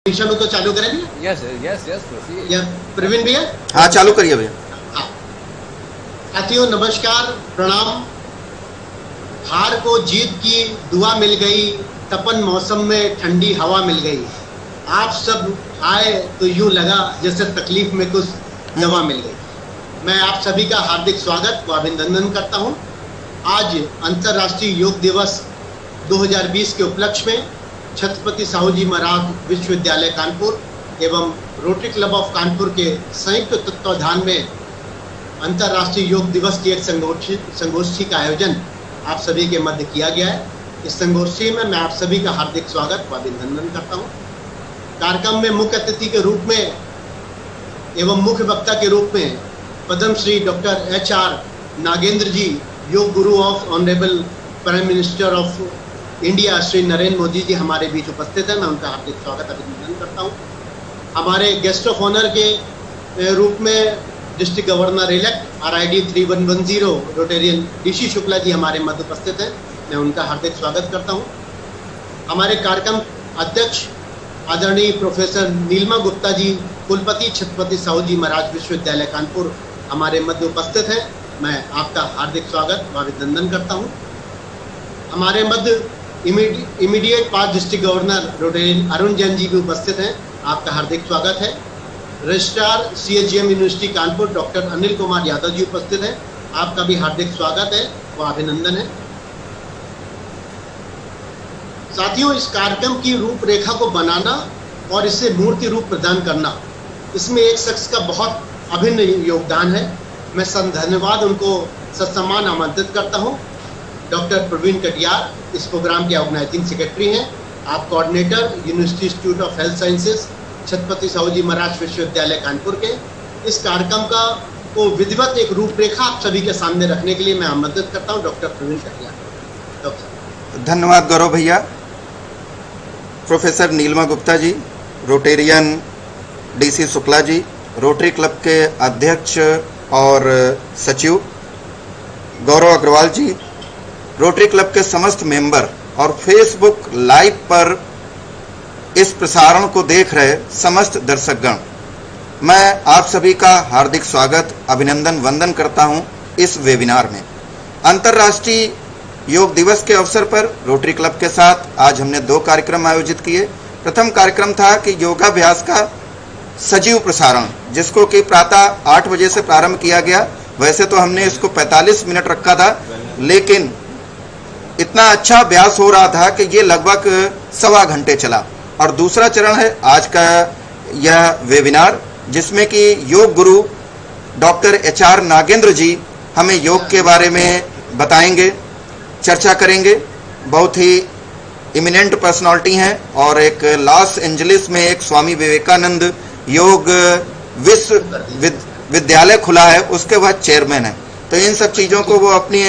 में तो चालू करें भैया? Yes yes yes proceed. या प्रवीण भैया? हाँ चालू करिए भैया। हाँ साथियों नमस्कार प्रणाम। हार को जीत की दुआ मिल गई, तपन मौसम में ठंडी हवा मिल गई। आप सब आए तो यूं लगा जैसे तकलीफ में कुछ दवा मिल गई। मैं आप सभी का हार्दिक स्वागत व अभिनंदन करता हूं। आज अंतर्राष्ट्रीय योग दिवस 2020 के उपलक्ष्य में छत्रपति साहू जी महाराज विश्वविद्यालय कानपुर एवं रोटरी क्लब ऑफ कानपुर के संयुक्त तत्वाधान में अंतर्राष्ट्रीय योग दिवस की एक संगोष्ठी का आयोजन आप सभी के मध्य किया गया है। इस संगोष्ठी में मैं आप सभी का हार्दिक स्वागत व अभिनंदन करता हूँ। कार्यक्रम में मुख्य अतिथि के रूप में एवं मुख्य वक्ता के रूप में Padmashri doctor HR Nagendra ji, yoga guru of honourable prime minister of India Shri Narendra Modi ji हमारे बीच उपस्थित हैं। मैं उनका हार्दिक स्वागत अभिनंदन करता हूं। हमारे गेस्ट ऑफ ऑनर के रूप में district governor elect RID 3110 Rotarian DC Shukla ji हमारे मध्य उपस्थित हैं। मैं उनका हार्दिक स्वागत करता हूं। हमारे कार्यक्रम अध्यक्ष आदरणीय प्रोफेसर नीलिमा गुप्ता जी, कुलपति छत्रपति साहू जी महाराज विश्वविद्यालय कानपुर हमारे मध्य उपस्थित हैं। मैं आपका हार्दिक स्वागत व अभिनंदन करता हूं। हमारे मध्य immediate past district governor Rotarian Arun Jain ji भी उपस्थित हैं। आपका हार्दिक स्वागत है। Registrar CHGM university Kanpur doctor Anil Kumar Yadav ji उपस्थित हैं। आपका भी हार्दिक स्वागत है व अभिनंदन है। साथियों, इस कार्यक्रम की रूपरेखा को बनाना और इसे मूर्ति रूप प्रदान करना, इसमें एक शख्स का बहुत अभिन्न योगदान है। मैं धन्यवाद उनको सत्सम्मान आमंत्रित करता हूं। डॉक्टर प्रवीण कटियार इस प्रोग्राम के ऑर्गेनाइजिंग सेक्रेटरी हैं। आप coordinator university institute of health sciences Chhatrapati Sahu ji Maharaj विश्वविद्यालय कानपुर के। इस कार्यक्रम को विधिवत एक रूपरेखा आप सभी के सामने रखने के लिए मैं आमंत्रित करता हूं डॉक्टर प्रवीण कटियार। डॉक्टर। धन्यवाद गौरव भैया। प्रोफेसर नीलिमा गुप्ता जी, रोटेरियन DC शुक्ला जी, रोटरी क्लब के अध्यक्ष और सचिव गौरव अग्रवाल जी, रोटरी क्लब के समस्त मेंबर और फेसबुक लाइव पर इस प्रसारण को देख रहे समस्त दर्शकगण, मैं आप सभी का हार्दिक स्वागत अभिनंदन वंदन करता हूं इस वेबिनार में। अंतर्राष्ट्रीय योग दिवस के अवसर पर रोटरी क्लब के साथ आज हमने 2 कार्यक्रम आयोजित किए। प्रथम कार्यक्रम था कि योगाभ्यास का सजीव प्रसारण, जिसको कि प्रातः 8 बजे से प्रारंभ किया गया। वैसे तो हमने इसको 45 मिनट रखा था, लेकिन इतना अच्छा अभ्यास हो रहा था कि ये लगभग 1.25 घंटे चला। और दूसरा चरण है आज का यह वेबिनार, जिसमें कि योग गुरु डॉक्टर HR नागेंद्र जी हमें योग के बारे में बताएंगे, चर्चा करेंगे। बहुत ही इमिनेंट पर्सनालिटी हैं और एक लॉस एंजलिस में एक स्वामी विवेकानंद योग विश्वविद्यालय खुला है, उसके बाद चेयरमैन है। तो इन सब चीज़ों को वो अपनी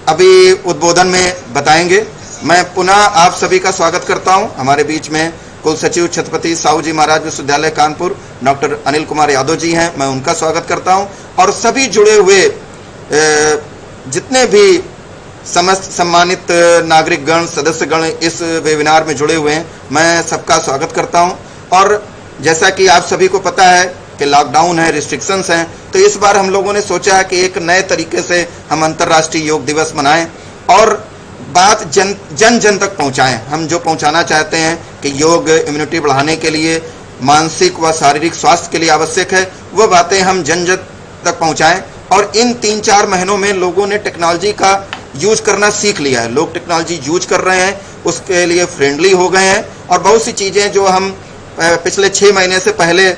अभी उद्बोधन में बताएंगे। मैं पुनः आप सभी का स्वागत करता हूं। हमारे बीच में कुल सचिव छत्रपति साहू जी महाराज विश्वविद्यालय कानपुर डॉक्टर अनिल कुमार यादव जी हैं, मैं उनका स्वागत करता हूं। और सभी जुड़े हुए जितने भी समस्त सम्मानित नागरिकगण, सदस्यगण इस वेबिनार में जुड़े हुए हैं, मैं सबका स्वागत करता हूं। और जैसा कि आप सभी को पता है कि लॉकडाउन है, रिस्ट्रिक्शंस हैं, तो इस बार हम लोगों ने सोचा कि एक नए तरीके से हम अंतर्राष्ट्रीय योग दिवस मनाएं और बात जन जन तक पहुंचाएं। हम जो पहुंचाना चाहते हैं कि योग इम्यूनिटी बढ़ाने के लिए, मानसिक व शारीरिक स्वास्थ्य के लिए आवश्यक है, वो बातें हम जन जन तक पहुंचाएं। और इन 3-4 महीनों में लोगों ने टेक्नोलॉजी का यूज करना सीख लिया है। लोग टेक्नोलॉजी यूज कर रहे हैं, उसके लिए फ्रेंडली हो गए हैं। और बहुत सी चीज़ें जो हम पिछले 6 महीने से पहले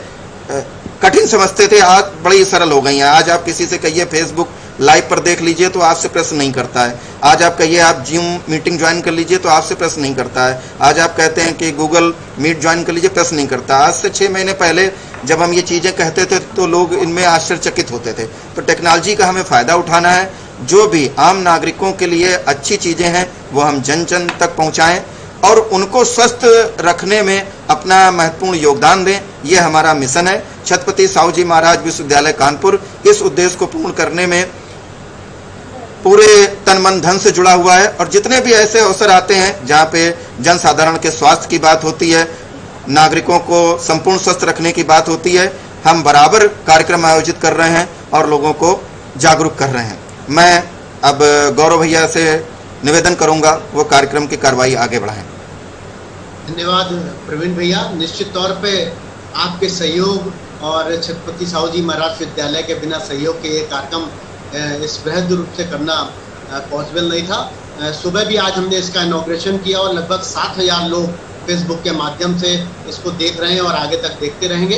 कठिन समझते थे, आज बड़ी सरल हो गई हैं। आज आप किसी से कहिए फेसबुक लाइव पर देख लीजिए तो आपसे प्रश्न नहीं करता है। आज आप कहिए आप जूम मीटिंग ज्वाइन कर लीजिए तो आपसे प्रश्न नहीं करता है। आज आप कहते हैं कि गूगल मीट ज्वाइन कर लीजिए, प्रश्न नहीं करता। आज से 6 महीने पहले जब हम ये चीज़ें कहते थे तो लोग इनमें आश्चर्यचकित होते थे। तो टेक्नोलॉजी का हमें फ़ायदा उठाना है। जो भी आम नागरिकों के लिए अच्छी चीज़ें हैं वो हम जन जन तक पहुँचाएँ और उनको स्वस्थ रखने में अपना महत्वपूर्ण योगदान दें। ये हमारा मिशन है। छत्रपति साहू जी महाराज विश्वविद्यालय कानपुर इस उद्देश्य को पूर्ण करने में पूरे तन मन धन से जुड़ा हुआ है। और जितने भी ऐसे अवसर आते हैं जहाँ पे जन साधारण के स्वास्थ्य की बात होती है, नागरिकों को संपूर्ण स्वस्थ रखने की बात होती है। हम बराबर कार्यक्रम आयोजित कर रहे हैं और लोगों को जागरूक कर रहे हैं। मैं अब गौरव भैया से निवेदन करूंगा वो कार्यक्रम की कार्रवाई आगे बढ़ाएं। धन्यवाद प्रवीण भैया। निश्चित तौर पे आपके सहयोग और छत्रपति साहू जी महाराज विद्यालय के बिना सहयोग के ये कार्यक्रम इस बृहद रूप से करना पॉसिबल नहीं था। सुबह भी आज हमने इसका इनॉग्रेशन किया और लगभग 7,000 लोग फेसबुक के माध्यम से इसको देख रहे हैं और आगे तक देखते रहेंगे।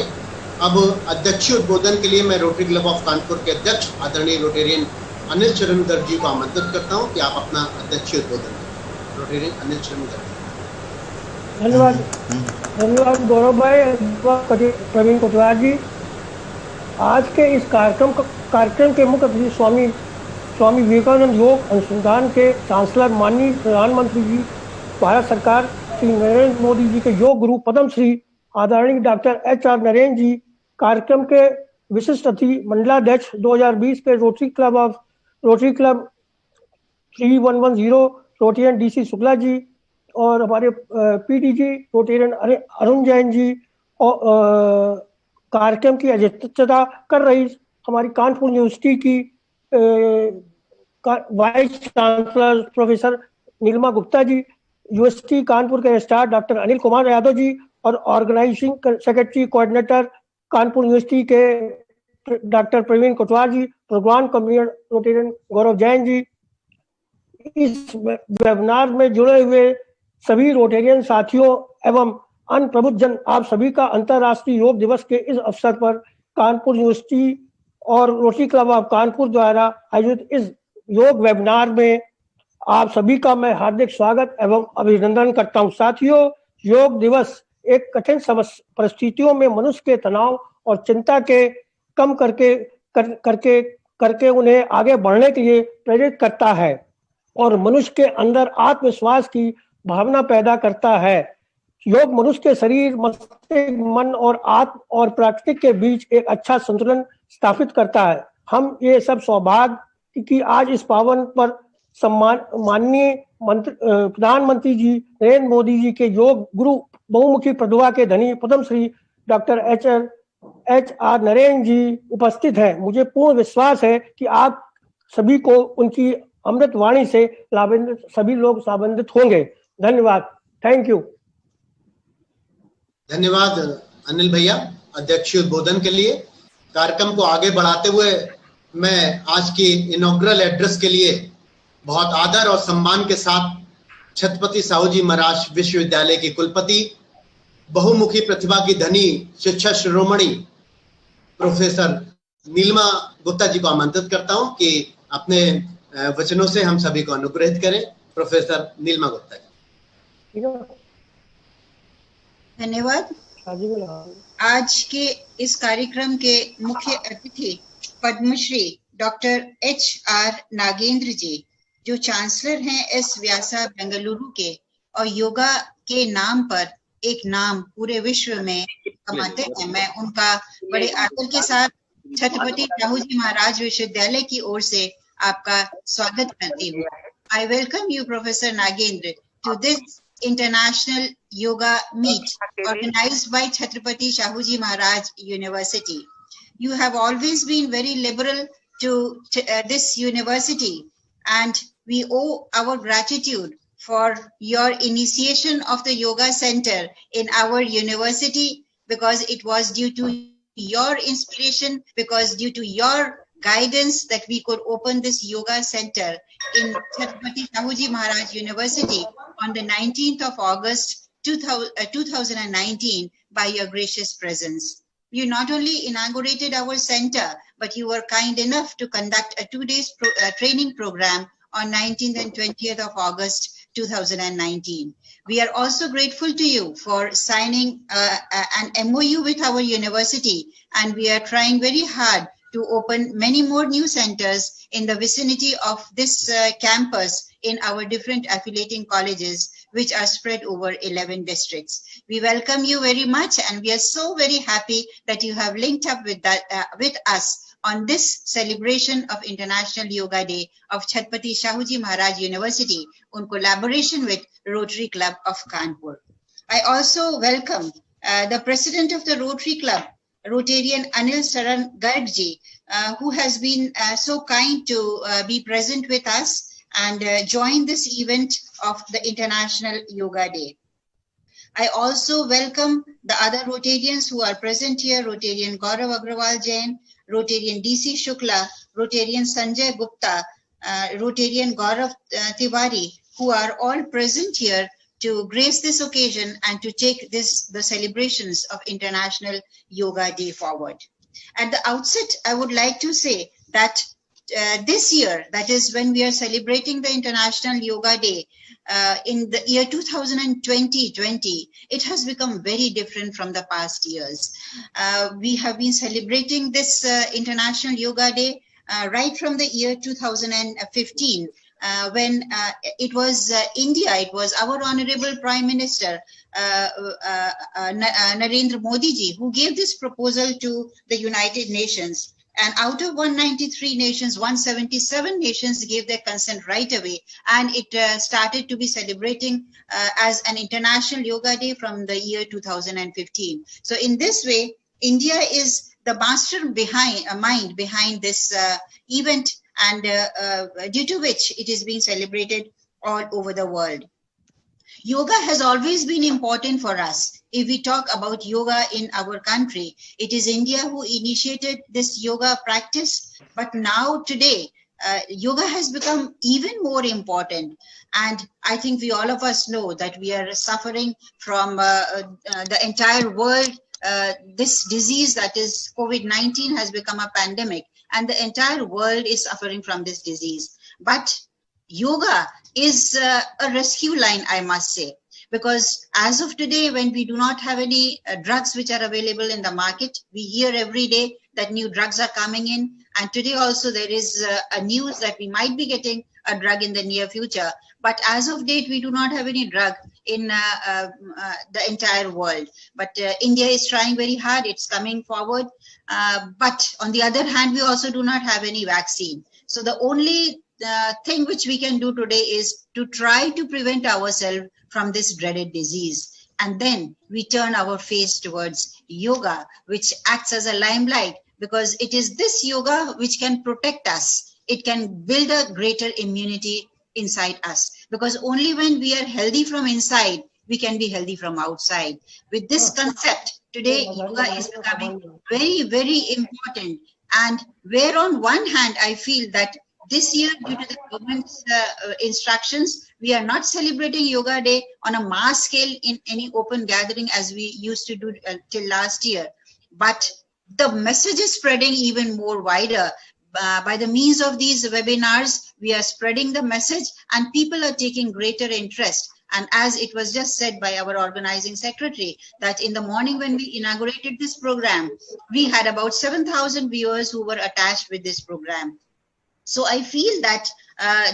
अब अध्यक्षीय उद्बोधन के लिए मैं रोटरी क्लब ऑफ कानपुर के अध्यक्ष आदरणीय रोटेरियन अनिल चरणकर जी को आमंत्रित करता हूं कि आप अपना अध्यक्षीय उद्बोधन करें। रोटेरियन अनिल चरणकर। धन्यवाद गौरव भाई, प्रवीण कोटवाल जी। आज के इस कार्यक्रम के मुख्य अतिथि स्वामी विवेकानंद योग अनुसंधान के चांसलर माननीय प्रधानमंत्री जी भारत सरकार श्री नरेंद्र मोदी जी के योग गुरु पद्म श्री आदरणीय डॉक्टर HR नरेन जी, कार्यक्रम के विशिष्ट अतिथि मंडलाध्यक्ष 2020 के Rotary club 3110 Rotarian DC Shukla ji और हमारे PDG रोटेरियन अरुण जैन जी और कार्यक्रम की अध्यक्षता कर रही हमारी कानपुर यूनिवर्सिटी की vice chancellor professor Neelima Gupta ji, university Kanpur के रजिस्ट्रार डॉक्टर अनिल कुमार यादव जी और organising secretary coordinator Kanpur university के doctor Praveen Kotwal ji, program convener Rotarian Gaurav Jain ji. इस वेबिनार में जुड़े हुए सभी रोटेरियन साथियों एवं अन्य प्रबुद्ध जन, आप सभी का अंतर्राष्ट्रीय योग दिवस के इस अवसर पर कानपुर यूनिवर्सिटी और रोटरी क्लब ऑफ कानपुर द्वारा आयोजित इस योग वेबिनार में आप सभी का मैं हार्दिक स्वागत एवं अभिनंदन करता हूं। साथियों, योग दिवस एक कठिन परिस्थितियों में मनुष्य के तनाव और चिंता के कम करके उन्हें आगे बढ़ने के लिए प्रेरित करता है और मनुष्य के अंदर आत्मविश्वास की भावना पैदा करता है। योग मनुष्य के शरीर, मस्तिष्क, मन और आत्म और प्राकृतिक के बीच एक अच्छा संतुलन स्थापित करता है। हम ये सब सौभाग्य कि आज इस पावन पर माननीय प्रधानमंत्री जी नरेंद्र मोदी जी के योग गुरु बहुमुखी प्रतिभा के धनी पद्म श्री डॉक्टर HR नरेन जी उपस्थित हैं। मुझे पूर्ण विश्वास है कि आप सभी को उनकी अमृत वाणी से सभी लोग लाभान्वित होंगे। धन्यवाद। Thank you. धन्यवाद अनिल भैया अध्यक्षीय उद्बोधन के लिए। कार्यक्रम को आगे बढ़ाते हुए मैं आज की इनॉग्रल एड्रेस के लिए बहुत आदर और सम्मान के साथ छत्रपति साहू जी महाराज विश्वविद्यालय की कुलपति, बहुमुखी प्रतिभा की धनी, शिक्षा शिरोमणि प्रोफेसर नीलिमा गुप्ता जी को आमंत्रित करता हूं कि अपने वचनों से हम सभी को अनुग्रहित करें। प्रोफेसर नीलिमा गुप्ता जी। धन्यवाद। आज के इस कार्यक्रम के मुख्य अतिथि पद्मश्री डॉक्टर HR नागेंद्र जी, जो चांसलर हैं S व्यासा बेंगलुरु के और योगा के नाम पर एक नाम पूरे विश्व में कमाते हैं, मैं उनका बड़े आदर के साथ छत्रपति साहू जी महाराज विश्वविद्यालय की ओर से आपका स्वागत करती हूँ। I welcome you, Professor Nagendra, to this international yoga meet organized by Chhatrapati Shahuji Maharaj University. You have always been very liberal to this university, and we owe our gratitude for your initiation of the yoga center in our university, because it was due to your inspiration, because due to your guidance that we could open this yoga center in Chhatrapati Shahuji Maharaj University on the 19th of August 2019 by your gracious presence. You not only inaugurated our center, but you were kind enough to conduct a 2-day training program on 19th and 20th of August 2019. We are also grateful to you for signing an MOU with our university, and we are trying very hard to open many more new centers in the vicinity of this campus in our different affiliating colleges, which are spread over 11 districts. We welcome you very much, and we are so very happy that you have linked up with us on this celebration of International Yoga Day of Chhatrapati Shahuji Maharaj University in collaboration with Rotary Club of Kanpur. I also welcome the president of the Rotary Club, Rotarian Anil Saran Garg ji, who has been so kind to be present with us and join this event of the International Yoga Day. I also welcome the other Rotarians who are present here, Rotarian Gaurav Agrawal Jain, Rotarian DC Shukla, Rotarian Sanjay Gupta, Rotarian Gaurav Tiwari, who are all present here to grace this occasion and to take the celebrations of International Yoga Day forward. At the outset, I would like to say that this year, that is when we are celebrating the International Yoga Day, in the year 2020, it has become very different from the past years. We have been celebrating this International Yoga Day right from the year 2015, when it was India, it was our Honorable Prime Minister, Narendra Modi ji, who gave this proposal to the United Nations. And out of 193 nations, 177 nations gave their consent right away. And it started to be celebrating as an International Yoga Day from the year 2015. So in this way, India is the mastermind behind this event, and due to which it is being celebrated all over the world. Yoga has always been important for us. If we talk about yoga in our country, it is India who initiated this yoga practice. But now today, yoga has become even more important. And I think all of us know that we are suffering from the entire world. This disease, that is COVID-19, has become a pandemic, and the entire world is suffering from this disease. But yoga is a rescue line, I must say, because as of today, when we do not have any drugs which are available in the market, we hear every day that new drugs are coming in. And today also there is a news that we might be getting a drug in the near future. But as of date, we do not have any drug in the entire world. But India is trying very hard. It's coming forward. But on the other hand, we also do not have any vaccine. So the only thing which we can do today is to try to prevent ourselves from this dreaded disease. And then we turn our face towards yoga, which acts as a limelight, because it is this yoga which can protect us. It can build a greater immunity inside us, because only when we are healthy from inside, we can be healthy from outside. With this concept, today yoga is becoming very, very important. And where on one hand, I feel that this year, due to the government's instructions, we are not celebrating Yoga Day on a mass scale in any open gathering as we used to do till last year. But the message is spreading even more wider. By the means of these webinars, we are spreading the message and people are taking greater interest. And as it was just said by our organizing secretary, that in the morning when we inaugurated this program, we had about 7,000 viewers who were attached with this program. So I feel that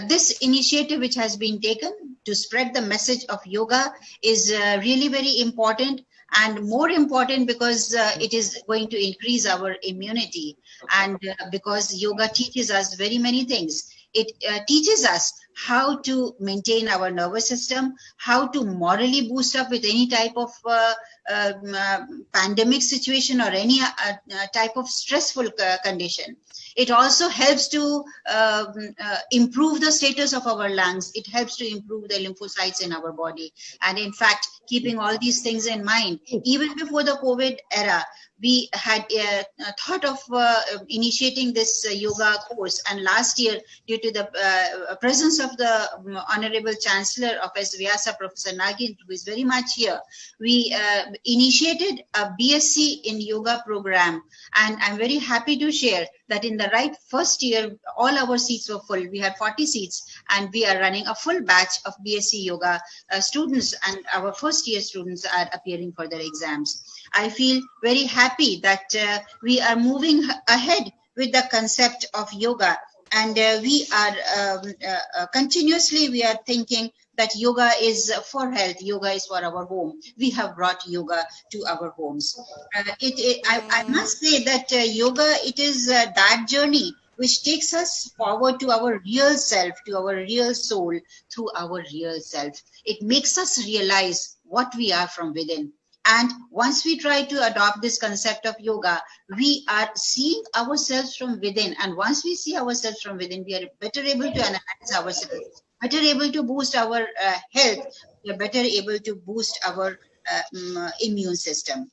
this initiative which has been taken to spread the message of yoga is really very important, and more important because it is going to increase our immunity, and because yoga teaches us very many things. It teaches us how to maintain our nervous system, how to morally boost up with any type of pandemic situation or any type of stressful condition. It also helps to improve the status of our lungs. It helps to improve the lymphocytes in our body. And in fact, keeping all these things in mind, even before the COVID era, we had thought of initiating this yoga course. And last year, due to the presence of the Honorable Chancellor of S. Vyasa, Professor Nagendra, who is very much here, we initiated a BSc in yoga program. And I'm very happy to share that in the first year, all our seats were full. We had 40 seats, and we are running a full batch of BSc yoga students, and our first year students are appearing for their exams. I feel very happy that we are moving ahead with the concept of yoga, and we are continuously, we are thinking that yoga is for health, yoga is for our home. We have brought yoga to our homes. I must say that yoga, it is that journey which takes us forward to our real self, to our real soul, through our real self. It makes us realize what we are from within. And once we try to adopt this concept of yoga, we are seeing ourselves from within. And once we see ourselves from within, we are better able to analyze ourselves, better able to boost our health, we are better able to boost our immune system.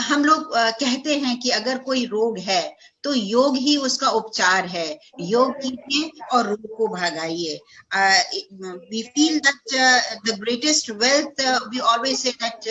हम लोग कहते हैं कि अगर कोई रोग है तो योग ही उसका उपचार है, योग कीजिए और रोग को भगाइए. We feel that the greatest wealth, we always say that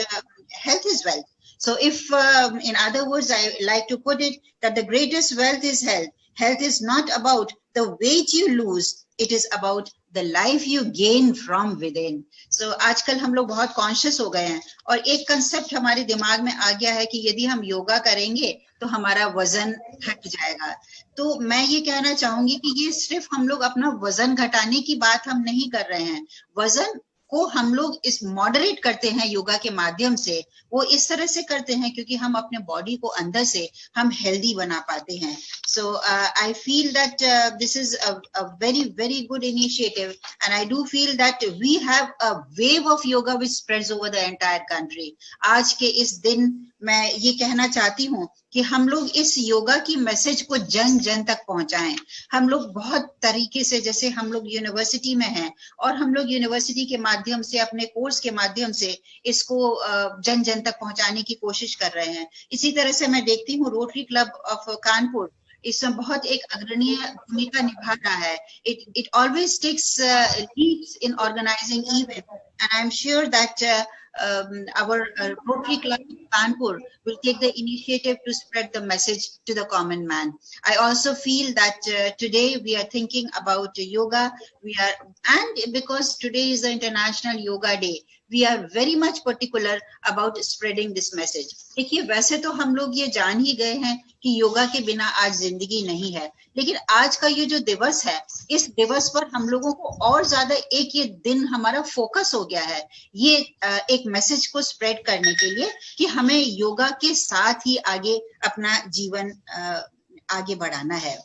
health is wealth. So if in other words I like to put it that the greatest wealth is health. Health is not about the weight you lose, it is about the life you gain from within. So आजकल हम लोग बहुत conscious हो गए हैं और एक concept हमारे दिमाग में आ गया है कि यदि हम योगा करेंगे तो हमारा वजन घट जाएगा. तो मैं ये कहना चाहूंगी कि ये सिर्फ हम लोग अपना वजन घटाने की बात हम नहीं कर रहे हैं. वजन को हम लोग इस मॉडरेट करते हैं योगा के माध्यम से. वो इस तरह से करते हैं क्योंकि हम अपने बॉडी को अंदर से हम हेल्दी बना पाते हैं. So I feel that this is a very, very good initiative, and I do feel that we have a wave of yoga which spreads over the entire country. आज के इस दिन मैं ये कहना चाहती हूँ कि हम लोग इस योगा की मैसेज को जन जन तक पहुंचाएं. हम लोग बहुत तरीके से, जैसे हम लोग यूनिवर्सिटी में हैं और हम लोग यूनिवर्सिटी के माध्यम से, अपने कोर्स के माध्यम से इसको जन जन तक पहुंचाने की कोशिश कर रहे हैं. इसी तरह से मैं देखती हूँ रोटरी क्लब ऑफ कानपुर इसमें बहुत एक अग्रणीय भूमिका निभा रहा है. It always takes leads in organizing events, and I'm sure that our Rotary Club Kanpur will take the initiative to spread the message to the common man. I also feel that today we are thinking about yoga. And because today is the International Yoga Day, we are very much particular about spreading this message. देखिए, वैसे तो हम लोग ये जान ही गए हैं कि योगा के बिना आज जिंदगी नहीं है, लेकिन आज का ये जो दिवस है, इस दिवस पर हम लोगों को और ज्यादा एक ये दिन हमारा फोकस हो गया है ये एक मैसेज को स्प्रेड करने के लिए कि हमें योगा के साथ ही आगे अपना जीवन आगे बढ़ाना है.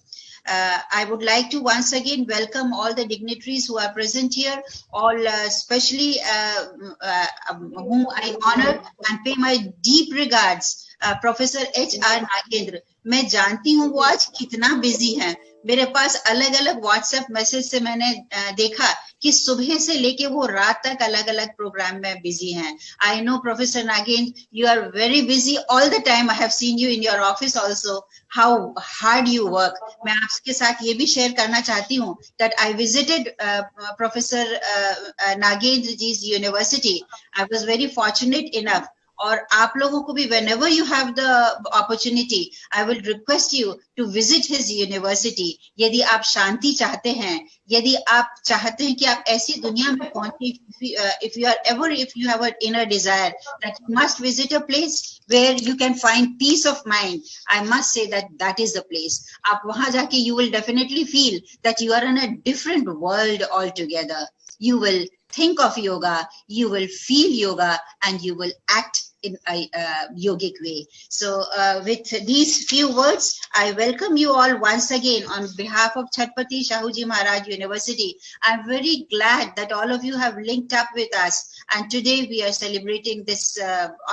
I would like to once again welcome all the dignitaries who are present here, all especially whom I honor and pay my deep regards, Professor H.R. Nagendra. मैं जानती हूँ वो आज कितना बिजी हैं. मेरे पास अलग अलग व्हाट्सएप मैसेज से मैंने देखा कि सुबह से लेके वो रात तक अलग अलग प्रोग्राम में बिजी हैं. I know professor Nagendra, you are very busy all the time. I have seen you in your office also, how hard you work. मैं आपके साथ ये भी शेयर करना चाहती हूँ that I visited professor Nagendra जी's university. I was very fortunate enough. और आप लोगों को भी whenever you have the opportunity, I will request you to visit his university. यदि आप शांति चाहते हैं, यदि आप चाहते हैं कि आप ऐसी दुनिया में पहुंचे, if you have an inner desire that you must visit a place where you can find peace of mind, I must say that is the place. आप वहां जाके you will definitely feel that you are in a different world altogether. You will think of yoga, you will feel yoga, and you will act in a yogic way. So with these few words, I welcome you all once again on behalf of Chhatrapati Shahuji Maharaj University. I'm very glad that all of you have linked up with us, and today we are celebrating this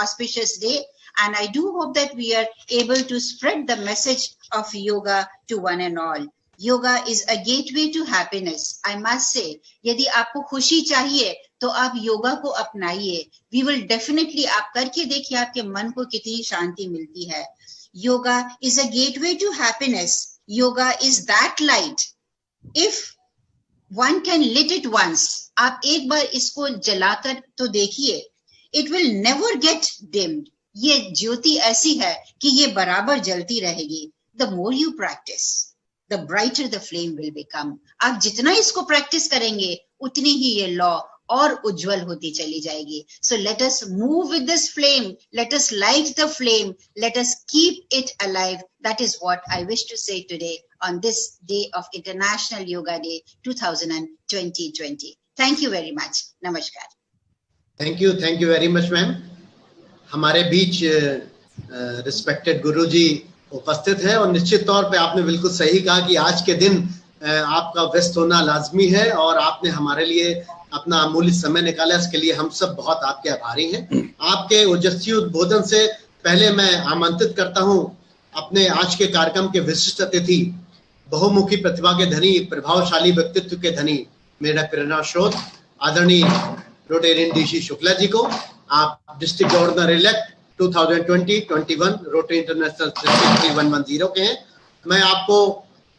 auspicious day. And I do hope that we are able to spread the message of yoga to one and all. Yoga is a gateway to happiness. I must say, यदि आपको खुशी चाहिए तो आप योगा को अपनाइए. We will definitely, आप करके देखिए आपके मन को कितनी शांति मिलती है. Yoga is a gateway to happiness. Yoga is that light. If one can lit it once, आप एक बार इसको जलाकर तो देखिए. It will never get dimmed. ये ज्योति ऐसी है कि ये बराबर जलती रहेगी. The more you practice, the brighter the flame will become. आप जितना इसको प्रैक्टिस करेंगे उतनी ही ये लौ और उज्जवल होती चली जाएगी. So let us move with this flame. Let us light the flame. Let us keep it alive. That is what I wish to say today on this day of International Yoga Day 2020. Thank you very much. Namaskar. Thank you very much, ma'am. हमारे बीच respected गुरुजी उपस्थित है और निश्चित तौर पे आपने बिल्कुल सही कहा कि आज के दिन आपका व्यस्त होना लाजमी है और आपने हमारे लिए अपना अमूल्य समय निकाला, इसके लिए हम सब बहुत आपके आभारी हैं। आपके ओजस्वी उद्बोधन से पहले मैं आमंत्रित करता हूं अपने आज के कार्यक्रम के विशिष्ट अतिथि, बहुमुखी प्रतिभा के धनी, प्रभावशाली व्यक्तित्व के धनी, मेरा प्रेरणा स्रोत आदरणीय रोटेरियन डीसी शुक्ला जी को। आप district governor elect 2020-21 rotary international district 3110 के हैं। मैं आपको